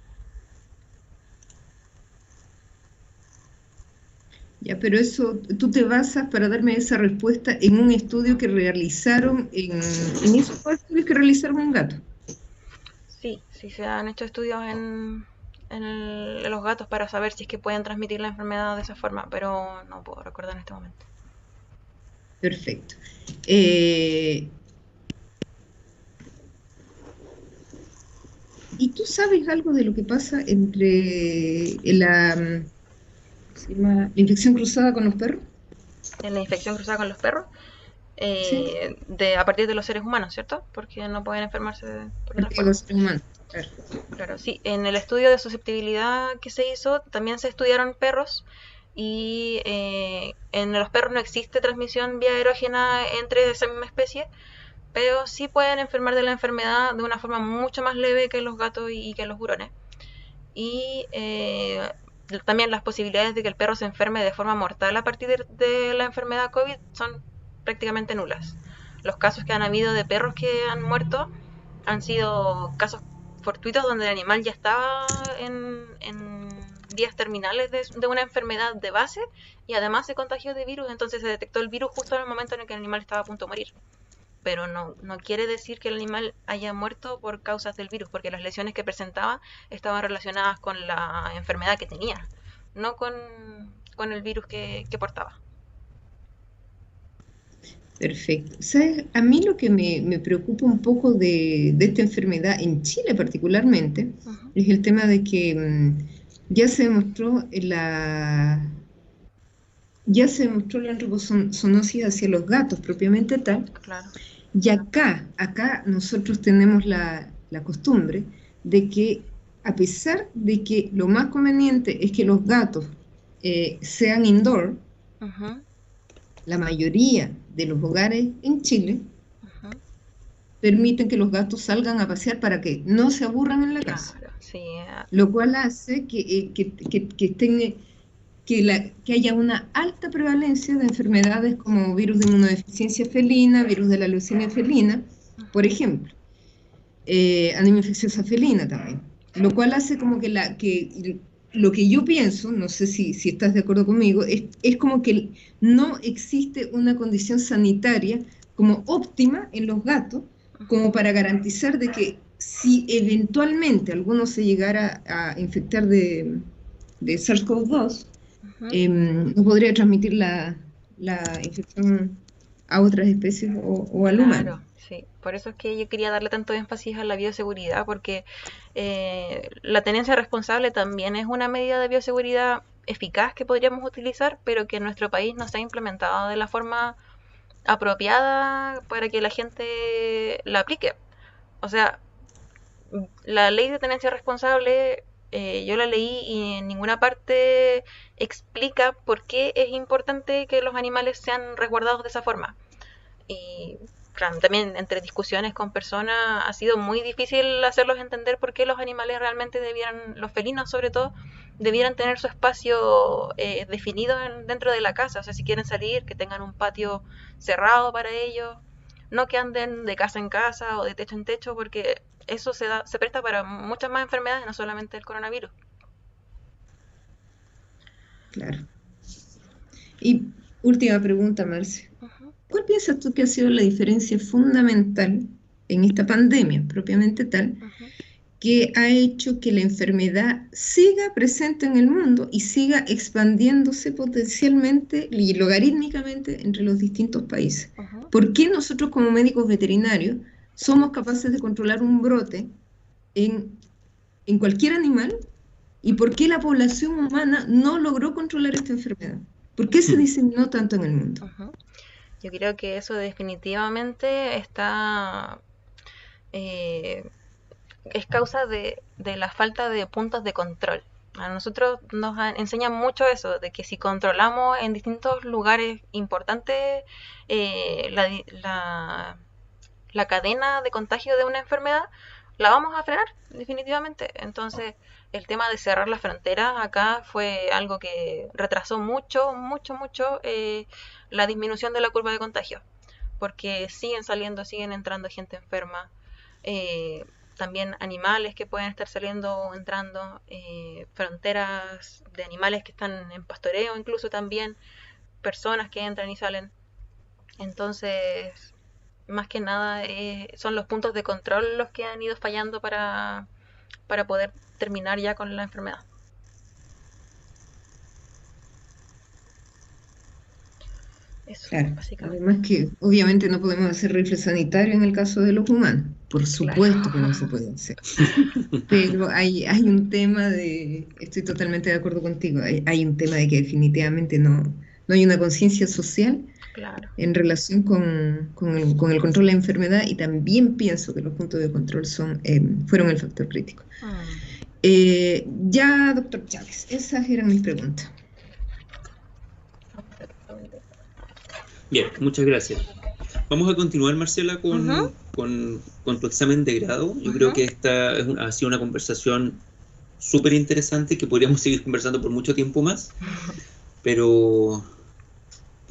Ya, pero eso, tú te basas para darme esa respuesta en un estudio que realizaron, en esos estudios que realizaron en gato. Sí, se han hecho estudios en los gatos para saber si es que pueden transmitir la enfermedad de esa forma, pero no puedo recordar en este momento. Perfecto. ¿Y tú sabes algo de lo que pasa entre la infección cruzada con los perros? En la infección cruzada con los perros, Sí. a partir de los seres humanos, ¿cierto? Porque no pueden enfermarse por otra De forma. los seres humanos, claro. Claro, sí. En el estudio de susceptibilidad que se hizo, también se estudiaron perros y en los perros no existe transmisión vía aerógena entre esa misma especie, pero sí pueden enfermar de la enfermedad de una forma mucho más leve que los gatos y que los hurones. Y también las posibilidades de que el perro se enferme de forma mortal a partir de la enfermedad COVID son prácticamente nulas. Los casos que han habido de perros que han muerto han sido casos fortuitos donde el animal ya estaba en vías terminales de una enfermedad de base y además se contagió de virus, entonces se detectó el virus justo en el momento en el que el animal estaba a punto de morir. Pero no quiere decir que el animal haya muerto por causas del virus, porque las lesiones que presentaba estaban relacionadas con la enfermedad que tenía, no con el virus que portaba. Perfecto. ¿Sabes? A mí lo que me preocupa un poco de esta enfermedad, en Chile particularmente, es el tema de que ya se demostró la antropozoonosis hacia los gatos propiamente tal. Claro. Y acá nosotros tenemos la costumbre de que, a pesar de que lo más conveniente es que los gatos sean indoor, la mayoría de los hogares en Chile permiten que los gatos salgan a pasear para que no se aburran en la casa. Claro, sí. Lo cual hace que estén que haya una alta prevalencia de enfermedades como virus de inmunodeficiencia felina, virus de la leucemia felina, por ejemplo, anemia infecciosa felina también, lo cual hace como que lo que yo pienso, no sé si estás de acuerdo conmigo, es como que no existe una condición sanitaria como óptima en los gatos, como para garantizar de que si eventualmente alguno se llegara a infectar de SARS-CoV-2, no podría transmitir la infección a otras especies o al humano. Claro, sí. Por eso es que yo quería darle tanto énfasis a la bioseguridad, porque la tenencia responsable también es una medida de bioseguridad eficaz que podríamos utilizar, pero que en nuestro país no se ha implementado de la forma apropiada para que la gente la aplique. O sea, la ley de tenencia responsable, yo la leí y en ninguna parte explica por qué es importante que los animales sean resguardados de esa forma. Y claro, también entre discusiones con personas ha sido muy difícil hacerlos entender por qué los animales realmente debieran, los felinos sobre todo, debieran tener su espacio definido dentro de la casa. O sea, si quieren salir, que tengan un patio cerrado para ellos, no que anden de casa en casa o de techo en techo, porque eso se presta para muchas más enfermedades, no solamente el coronavirus. Claro. Y última pregunta, Marce. ¿Cuál piensas tú que ha sido la diferencia fundamental en esta pandemia propiamente tal, que ha hecho que la enfermedad siga presente en el mundo y siga expandiéndose potencialmente y logarítmicamente entre los distintos países? ¿Por qué nosotros como médicos veterinarios somos capaces de controlar un brote en cualquier animal y por qué la población humana no logró controlar esta enfermedad? ¿Por qué se diseminó tanto en el mundo? Yo creo que eso definitivamente está es causa de la falta de puntos de control. A nosotros nos enseñan mucho eso, de que si controlamos en distintos lugares importantes la cadena de contagio de una enfermedad, la vamos a frenar definitivamente. Entonces, el tema de cerrar las fronteras acá fue algo que retrasó mucho la disminución de la curva de contagio, porque siguen entrando gente enferma, también animales que pueden estar saliendo o entrando, fronteras de animales que están en pastoreo incluso también, personas que entran y salen. Entonces, más que nada son los puntos de control los que han ido fallando para poder terminar ya con la enfermedad. Eso, claro, básicamente. Además que obviamente no podemos hacer rifle sanitario en el caso de los humanos, por supuesto que no se puede hacer. Pero hay un tema estoy totalmente de acuerdo contigo, hay un tema de que definitivamente no hay una conciencia social en relación con el control de la enfermedad, y también pienso que los puntos de control fueron el factor crítico. Ya, doctor Chávez, esas eran mis preguntas. Bien, muchas gracias. Vamos a continuar, Marcela, con tu examen de grado. Yo creo que esta ha sido una conversación súper interesante, que podríamos seguir conversando por mucho tiempo más, pero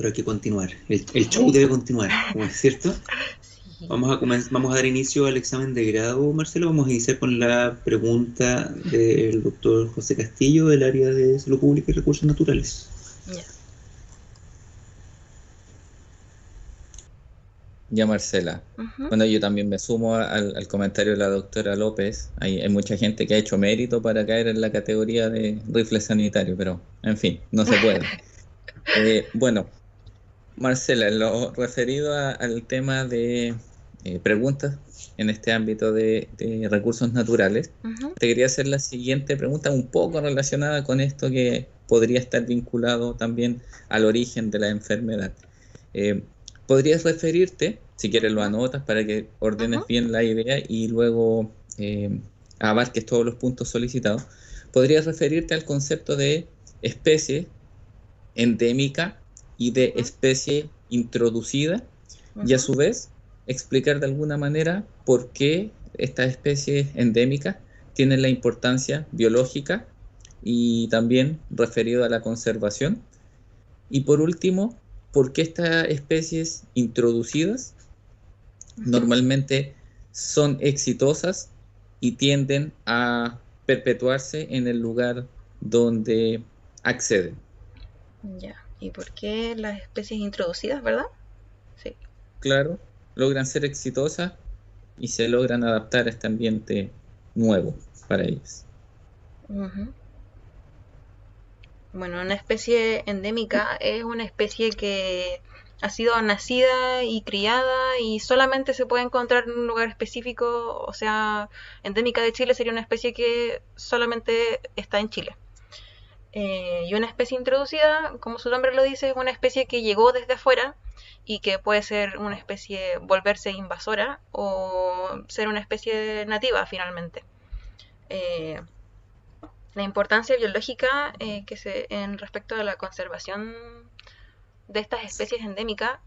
hay que continuar. El show debe continuar, ¿no es cierto? Sí. Vamos a dar inicio al examen de grado, Marcelo. Vamos a iniciar con la pregunta del doctor José Castillo, del área de Salud Pública y Recursos Naturales. Ya, Marcela. Bueno, yo también me sumo al comentario de la doctora López. Hay mucha gente que ha hecho mérito para caer en la categoría de rifle sanitario, pero en fin, no se puede. Bueno, Marcela, lo referido al tema de preguntas en este ámbito de recursos naturales, te quería hacer la siguiente pregunta, un poco relacionada con esto, que podría estar vinculado también al origen de la enfermedad. ¿Podrías referirte, si quieres lo anotas para que ordenes bien la idea y luego abarques todos los puntos solicitados? ¿Podrías referirte al concepto de especie endémica y de especie introducida, y a su vez explicar de alguna manera por qué estas especies endémicas tienen la importancia biológica y también referido a la conservación. Y por último, ¿por qué estas especies introducidas normalmente son exitosas y tienden a perpetuarse en el lugar donde acceden? Ya. ¿Y por qué las especies introducidas, verdad? Sí. Claro, logran ser exitosas y se logran adaptar a este ambiente nuevo para ellas. Ujú. Bueno, una especie endémica es una especie que ha sido nacida y criada y solamente se puede encontrar en un lugar específico, o sea, endémica de Chile sería una especie que solamente está en Chile. Y una especie introducida, como su nombre lo dice, es una especie que llegó desde afuera y que puede ser una especie, volverse invasora o ser una especie nativa finalmente. Eh, la importancia biológica en respecto a la conservación de estas especies endémicas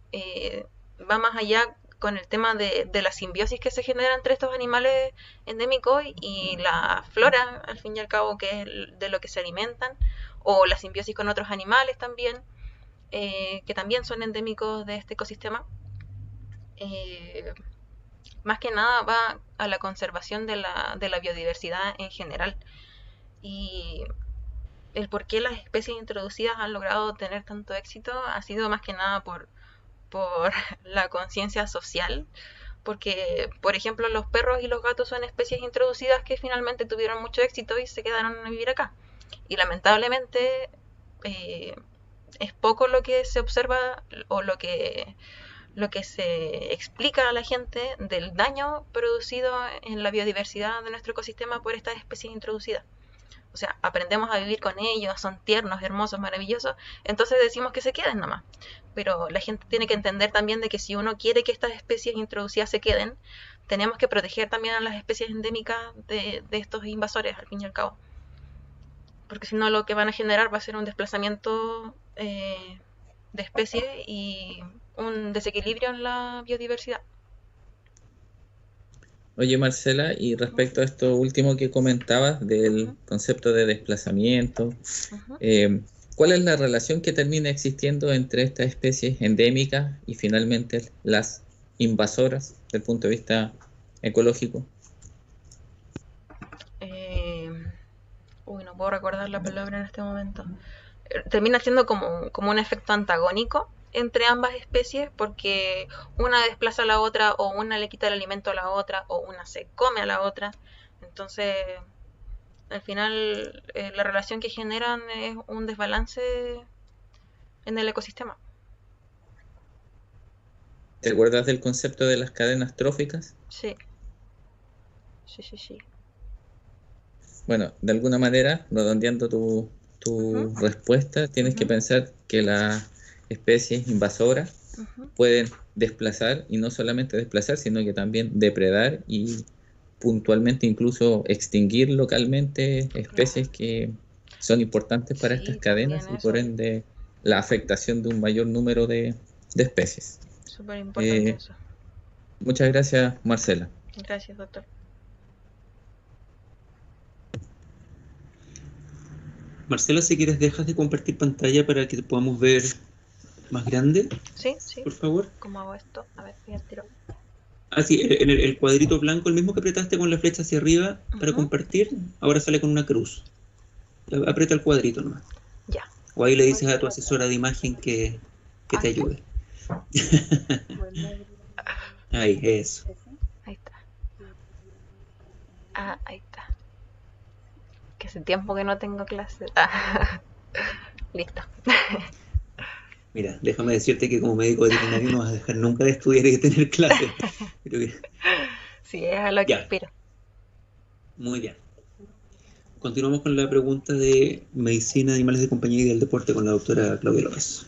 va más allá con el tema de la simbiosis que se genera entre estos animales endémicos y la flora, al fin y al cabo, que es de lo que se alimentan, o la simbiosis con otros animales también, que también son endémicos de este ecosistema. Más que nada va a la conservación de la biodiversidad en general. Y el por qué las especies introducidas han logrado tener tanto éxito ha sido más que nada por la conciencia social, porque, por ejemplo, los perros y los gatos son especies introducidas que finalmente tuvieron mucho éxito y se quedaron a vivir acá. Y lamentablemente es poco lo que se observa o lo que se explica a la gente del daño producido en la biodiversidad de nuestro ecosistema por estas especies introducidas. O sea, aprendemos a vivir con ellos, son tiernos, hermosos, maravillosos, entonces decimos que se queden nomás. Pero la gente tiene que entender también de que si uno quiere que estas especies introducidas se queden, tenemos que proteger también a las especies endémicas de estos invasores, al fin y al cabo. Porque si no, lo que van a generar va a ser un desplazamiento de especies y un desequilibrio en la biodiversidad. Oye, Marcela, y respecto a esto último que comentabas del concepto de desplazamiento, ¿cuál es la relación que termina existiendo entre estas especies endémicas y finalmente las invasoras desde el punto de vista ecológico? No puedo recordar la palabra en este momento. Termina siendo como un efecto antagónico entre ambas especies, porque una desplaza a la otra, o una le quita el alimento a la otra, o una se come a la otra. Entonces, al final, la relación que generan es un desbalance en el ecosistema. ¿Te acuerdas del concepto de las cadenas tróficas? Sí. Bueno, de alguna manera, redondeando tu respuesta, tienes que pensar que las especies invasoras pueden desplazar, y no solamente desplazar, sino que también depredar y puntualmente incluso extinguir localmente especies que son importantes para estas cadenas y por ende la afectación de un mayor número de especies. Súper importante eso. Muchas gracias, Marcela. Gracias, doctor. Marcela, si quieres, dejas de compartir pantalla para que te podamos ver más grande. Sí. Por favor. ¿Cómo hago esto? A ver, voy a tiro. Ah, sí, en el cuadrito blanco, el mismo que apretaste con la flecha hacia arriba para compartir, ahora sale con una cruz. Aprieta el cuadrito nomás. Ya. O ahí le dices a tu asesora de imagen que te ayude. Ahí, eso. Ahí está. Ahí está. Que hace tiempo que no tengo clase. Listo. Mira, déjame decirte que como médico veterinario no vas a dejar nunca de estudiar y de tener clases. Sí, es a lo que aspiro. Muy bien. Continuamos con la pregunta de medicina, animales de compañía y del deporte con la doctora Claudia López.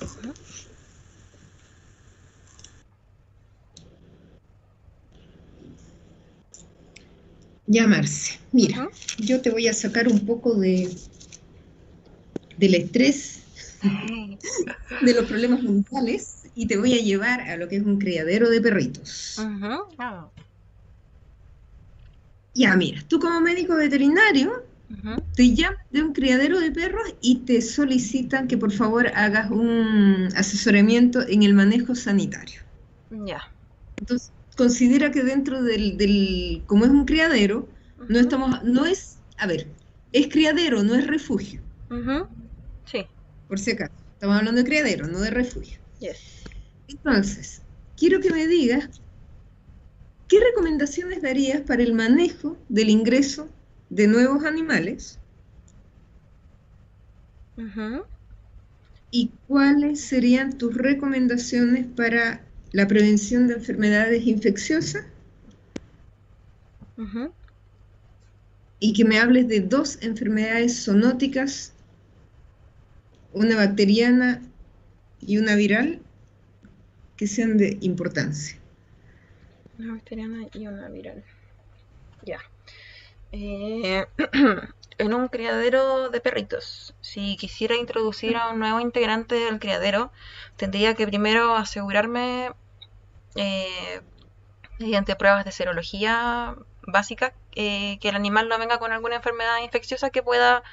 Ya, Marce, mira, yo te voy a sacar un poco del estrés, de los problemas mentales, y te voy a llevar a lo que es un criadero de perritos. Ya, mira, tú como médico veterinario Ujú. te llaman de un criadero de perros y te solicitan que por favor hagas un asesoramiento en el manejo sanitario. Ya. Entonces, considera que dentro como es un criadero, no Ujú. no es, a ver, es criadero, no es refugio, Ujú. Sí. por si acaso. Estamos hablando de criadero, no de refugio. Yes. Entonces, quiero que me digas qué recomendaciones darías para el manejo del ingreso de nuevos animales Ujú. y cuáles serían tus recomendaciones para la prevención de enfermedades infecciosas Ujú. y que me hables de 2 enfermedades zoonóticas, una bacteriana y una viral, que sean de importancia. Una bacteriana y una viral. Ya. Eh, en un criadero de perritos, si quisiera introducir a un nuevo integrante del criadero, tendría que primero asegurarme, eh, mediante pruebas de serología básicas, que el animal no venga con alguna enfermedad infecciosa que pueda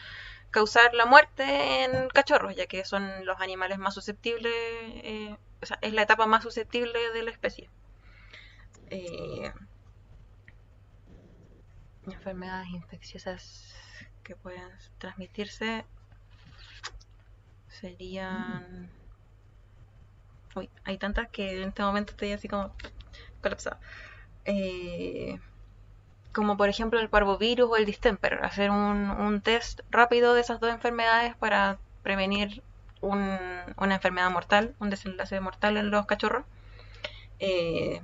causar la muerte en cachorros, ya que son los animales más susceptibles, o sea, es la etapa más susceptible de la especie. Eh, Enfermedades infecciosas que pueden transmitirse serían... Uy, hay tantas que en este momento estoy así como colapsada. Eh, Como por ejemplo el parvovirus o el distemper. Hacer un test rápido de esas dos enfermedades para prevenir una enfermedad mortal, un desenlace mortal en los cachorros. Eh,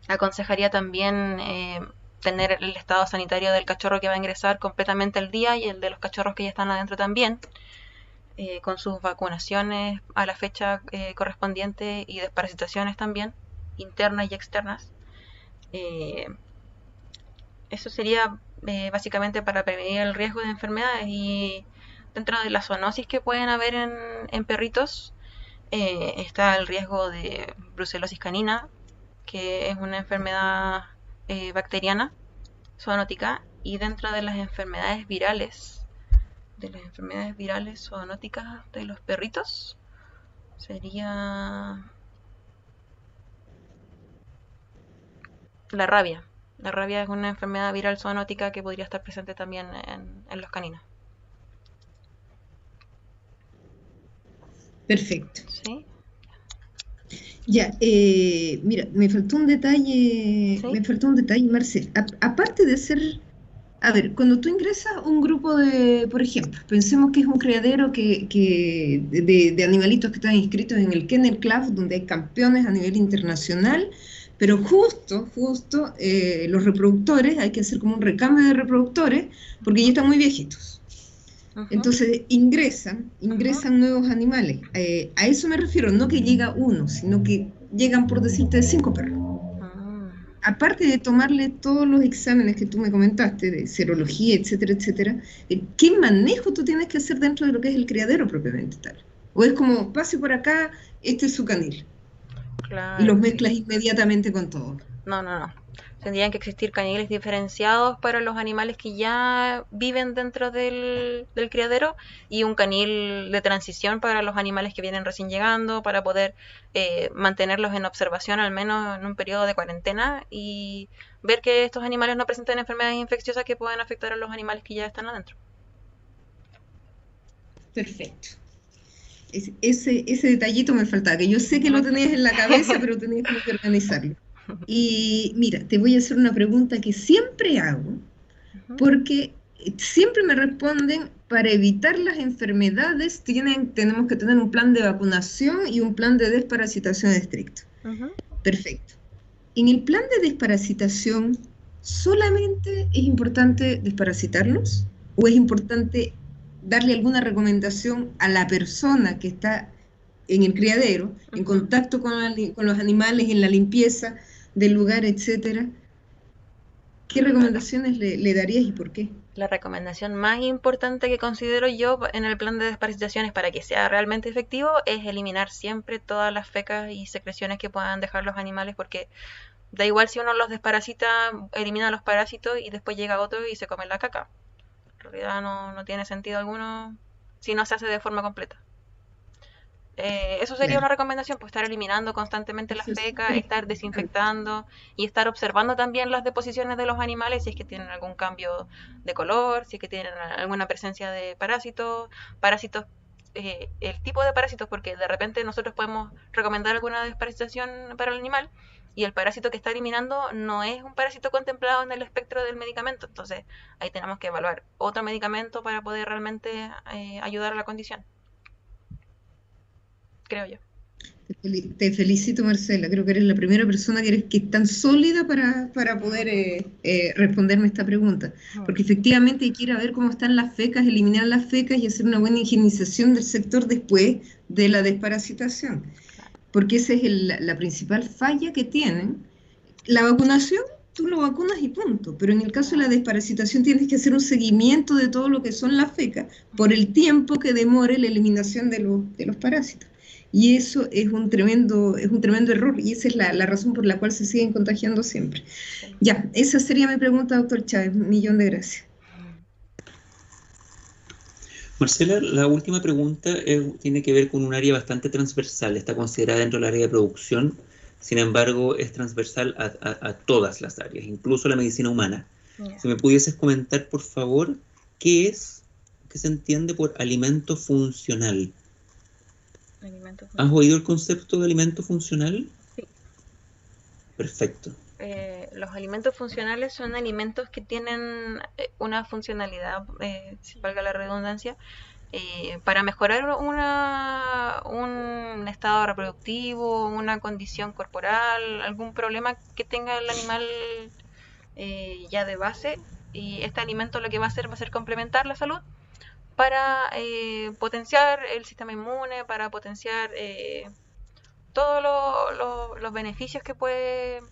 Aconsejaría también tener el estado sanitario del cachorro que va a ingresar completamente al día y el de los cachorros que ya están adentro también, con sus vacunaciones a la fecha correspondiente y desparasitaciones también, internas y externas. Eh, Eso sería básicamente para prevenir el riesgo de enfermedades. Y dentro de la zoonosis que pueden haber en perritos, está el riesgo de brucelosis canina, que es una enfermedad bacteriana zoonótica. Y dentro de las enfermedades virales zoonóticas de los perritos, sería la rabia. La rabia es una enfermedad viral zoonótica que podría estar presente también en los caninos. Perfecto. ¿Sí? Ya, mira, ¿Sí? me faltó un detalle, Marcel. Aparte de ser, a ver, cuando tú ingresas a un grupo de, por ejemplo, pensemos que es un criadero de animalitos que están inscritos en el Kennel Club, donde hay campeones a nivel internacional, pero justo los reproductores, hay que hacer como un recambio de reproductores, porque ya están muy viejitos. Ujú. Entonces ingresan nuevos animales. A eso me refiero, no que llega uno, sino que llegan, por decirte, 5 perros. Mm. Aparte de tomarle todos los exámenes que tú me comentaste, de serología, etcétera, ¿qué manejo tú tienes que hacer dentro de lo que es el criadero propiamente tal? O es como, pase por acá, este es su canil, y los Claro, sí. mezclas inmediatamente con todo. No. Tendrían que existir caniles diferenciados para los animales que ya viven dentro del criadero y un canil de transición para los animales que vienen recién llegando, para poder mantenerlos en observación al menos en un periodo de cuarentena y ver que estos animales no presentan enfermedades infecciosas que puedan afectar a los animales que ya están adentro. Perfecto. Ese detallito me faltaba, que yo sé que lo tenías en la cabeza, pero tenías como que organizarlo. Y mira, te voy a hacer una pregunta que siempre hago, Ujú. porque siempre me responden, para evitar las enfermedades tenemos que tener un plan de vacunación y un plan de desparasitación estricto. Ujú. Perfecto. En el plan de desparasitación, ¿solamente es importante desparasitarlos? ¿O es importante darle alguna recomendación a la persona que está en el criadero, en Ujú. contacto con los animales, en la limpieza del lugar, etcétera? ¿Qué recomendaciones le darías y por qué? La recomendación más importante que considero yo en el plan de desparasitaciones para que sea realmente efectivo es eliminar siempre todas las fecas y secreciones que puedan dejar los animales, porque da igual si uno los desparasita, elimina los parásitos y después llega otro y se come la caca. En realidad no tiene sentido alguno si no se hace de forma completa. Eso sería Claro. una recomendación, pues estar eliminando constantemente las Eso es fecas, súper estar importante. desinfectando y estar observando también las deposiciones de los animales, si es que tienen algún cambio de color, si es que tienen alguna presencia de parásitos, el tipo de parásitos, porque de repente nosotros podemos recomendar alguna desparasitación para el animal y el parásito que está eliminando no es un parásito contemplado en el espectro del medicamento, entonces ahí tenemos que evaluar otro medicamento para poder realmente ayudar a la condición, creo yo. Te felicito, Marcela. Creo que eres la primera persona que es tan sólida para poder responderme esta pregunta. Porque efectivamente hay que ir a ver cómo están las fecas, eliminar las fecas y hacer una buena higienización del sector después de la desparasitación. Porque esa es la principal falla que tienen. La vacunación, tú lo vacunas y punto. Pero en el caso de la desparasitación tienes que hacer un seguimiento de todo lo que son las fecas por el tiempo que demore la eliminación de los parásitos. Y eso es un tremendo error y esa es la razón por la cual se siguen contagiando siempre. Ya, esa sería mi pregunta, doctor Chávez. Un millón de gracias. Marcela, la última pregunta tiene que ver con un área bastante transversal. Está considerada dentro del área de producción, sin embargo, es transversal a todas las áreas, incluso la medicina humana. Yeah. Si me pudieses comentar, por favor, qué se entiende por alimento funcional. ¿Has oído el concepto de alimento funcional? Sí. Perfecto. Los alimentos funcionales son alimentos que tienen una funcionalidad, si valga la redundancia, para mejorar un estado reproductivo, una condición corporal, algún problema que tenga el animal ya de base. Y este alimento lo que va a hacer complementar la salud para potenciar el sistema inmune, para potenciar todos los beneficios que pueden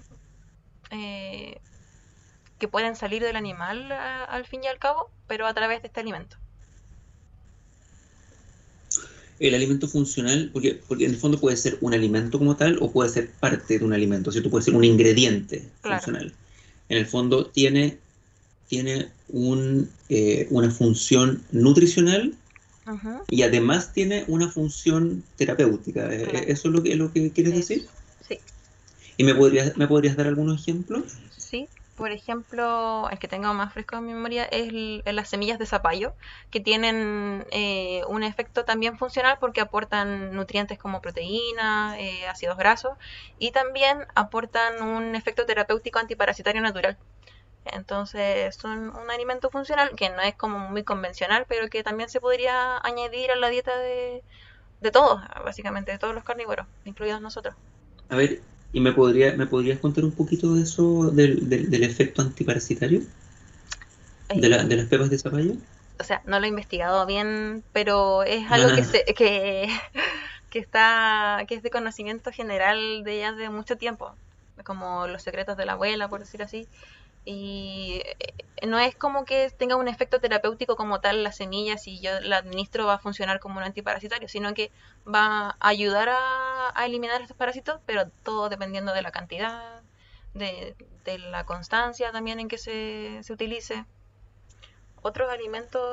salir del animal al fin y al cabo, pero a través de este alimento. El alimento funcional, porque en el fondo puede ser un alimento como tal o puede ser parte de un alimento, ¿cierto? Puede ser un ingrediente funcional. En el fondo tiene una función nutricional y además tiene una función terapéutica. ¿Eso es lo que quieres decir? Sí. ¿Y me podrías dar algunos ejemplos? Sí. Por ejemplo, el que tengo más fresco en mi memoria es las semillas de zapallo, que tienen un efecto también funcional porque aportan nutrientes como proteínas, ácidos grasos y también aportan un efecto terapéutico antiparasitario natural. Entonces son un alimento funcional que no es como muy convencional, pero que también se podría añadir a la dieta de todos, básicamente, de todos los carnívoros, incluidos nosotros. A ver, ¿y me podrías contar un poquito de eso, del efecto antiparasitario? ¿De las pepas de zapallo? O sea, no lo he investigado bien, pero es algo que es de conocimiento general de ya de mucho tiempo, como los secretos de la abuela, por decir así. Y no es como que tenga un efecto terapéutico como tal la semilla, si yo la administro va a funcionar como un antiparasitario, sino que va a ayudar a eliminar estos parásitos, pero todo dependiendo de la cantidad, de la constancia también en que se utilice. Otros alimentos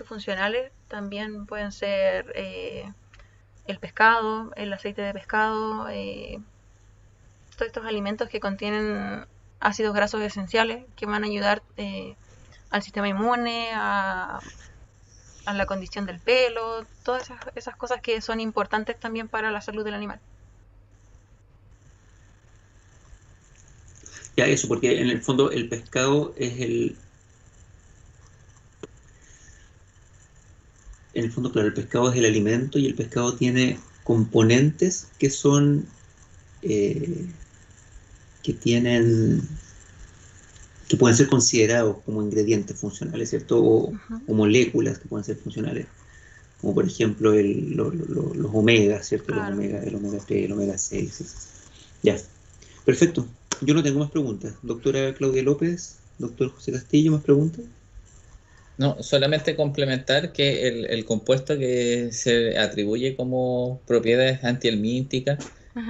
funcionales también pueden ser el pescado, el aceite de pescado, todos estos alimentos que contienen ácidos grasos esenciales que van a ayudar al sistema inmune, a la condición del pelo, todas esas cosas que son importantes también para la salud del animal. Ya, eso, porque en el fondo el pescado es En el fondo, claro, el pescado es el alimento y el pescado tiene componentes que son que pueden ser considerados como ingredientes funcionales, ¿cierto? O moléculas que pueden ser funcionales, como por ejemplo los omegas, ¿cierto? Claro. El omega 3, el omega 6. Ya, perfecto. Yo no tengo más preguntas. Doctora Claudia López, doctor José Castillo, ¿más preguntas? No, solamente complementar que el compuesto que se atribuye como propiedades antihelmínticas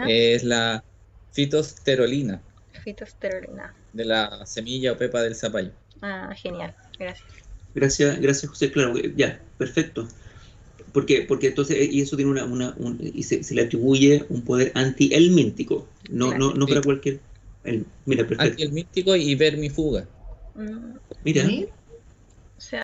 es la fitosterolina. Fitosterolina. De la semilla o pepa del zapallo. Ah, genial, gracias. Gracias José, claro, ya, perfecto. Porque entonces, y eso tiene y se le atribuye un poder anti-helmíntico, Claro. no para cualquier. Mira, perfecto. Anti el místico y ver mi fuga. Mm, Mira, Mira,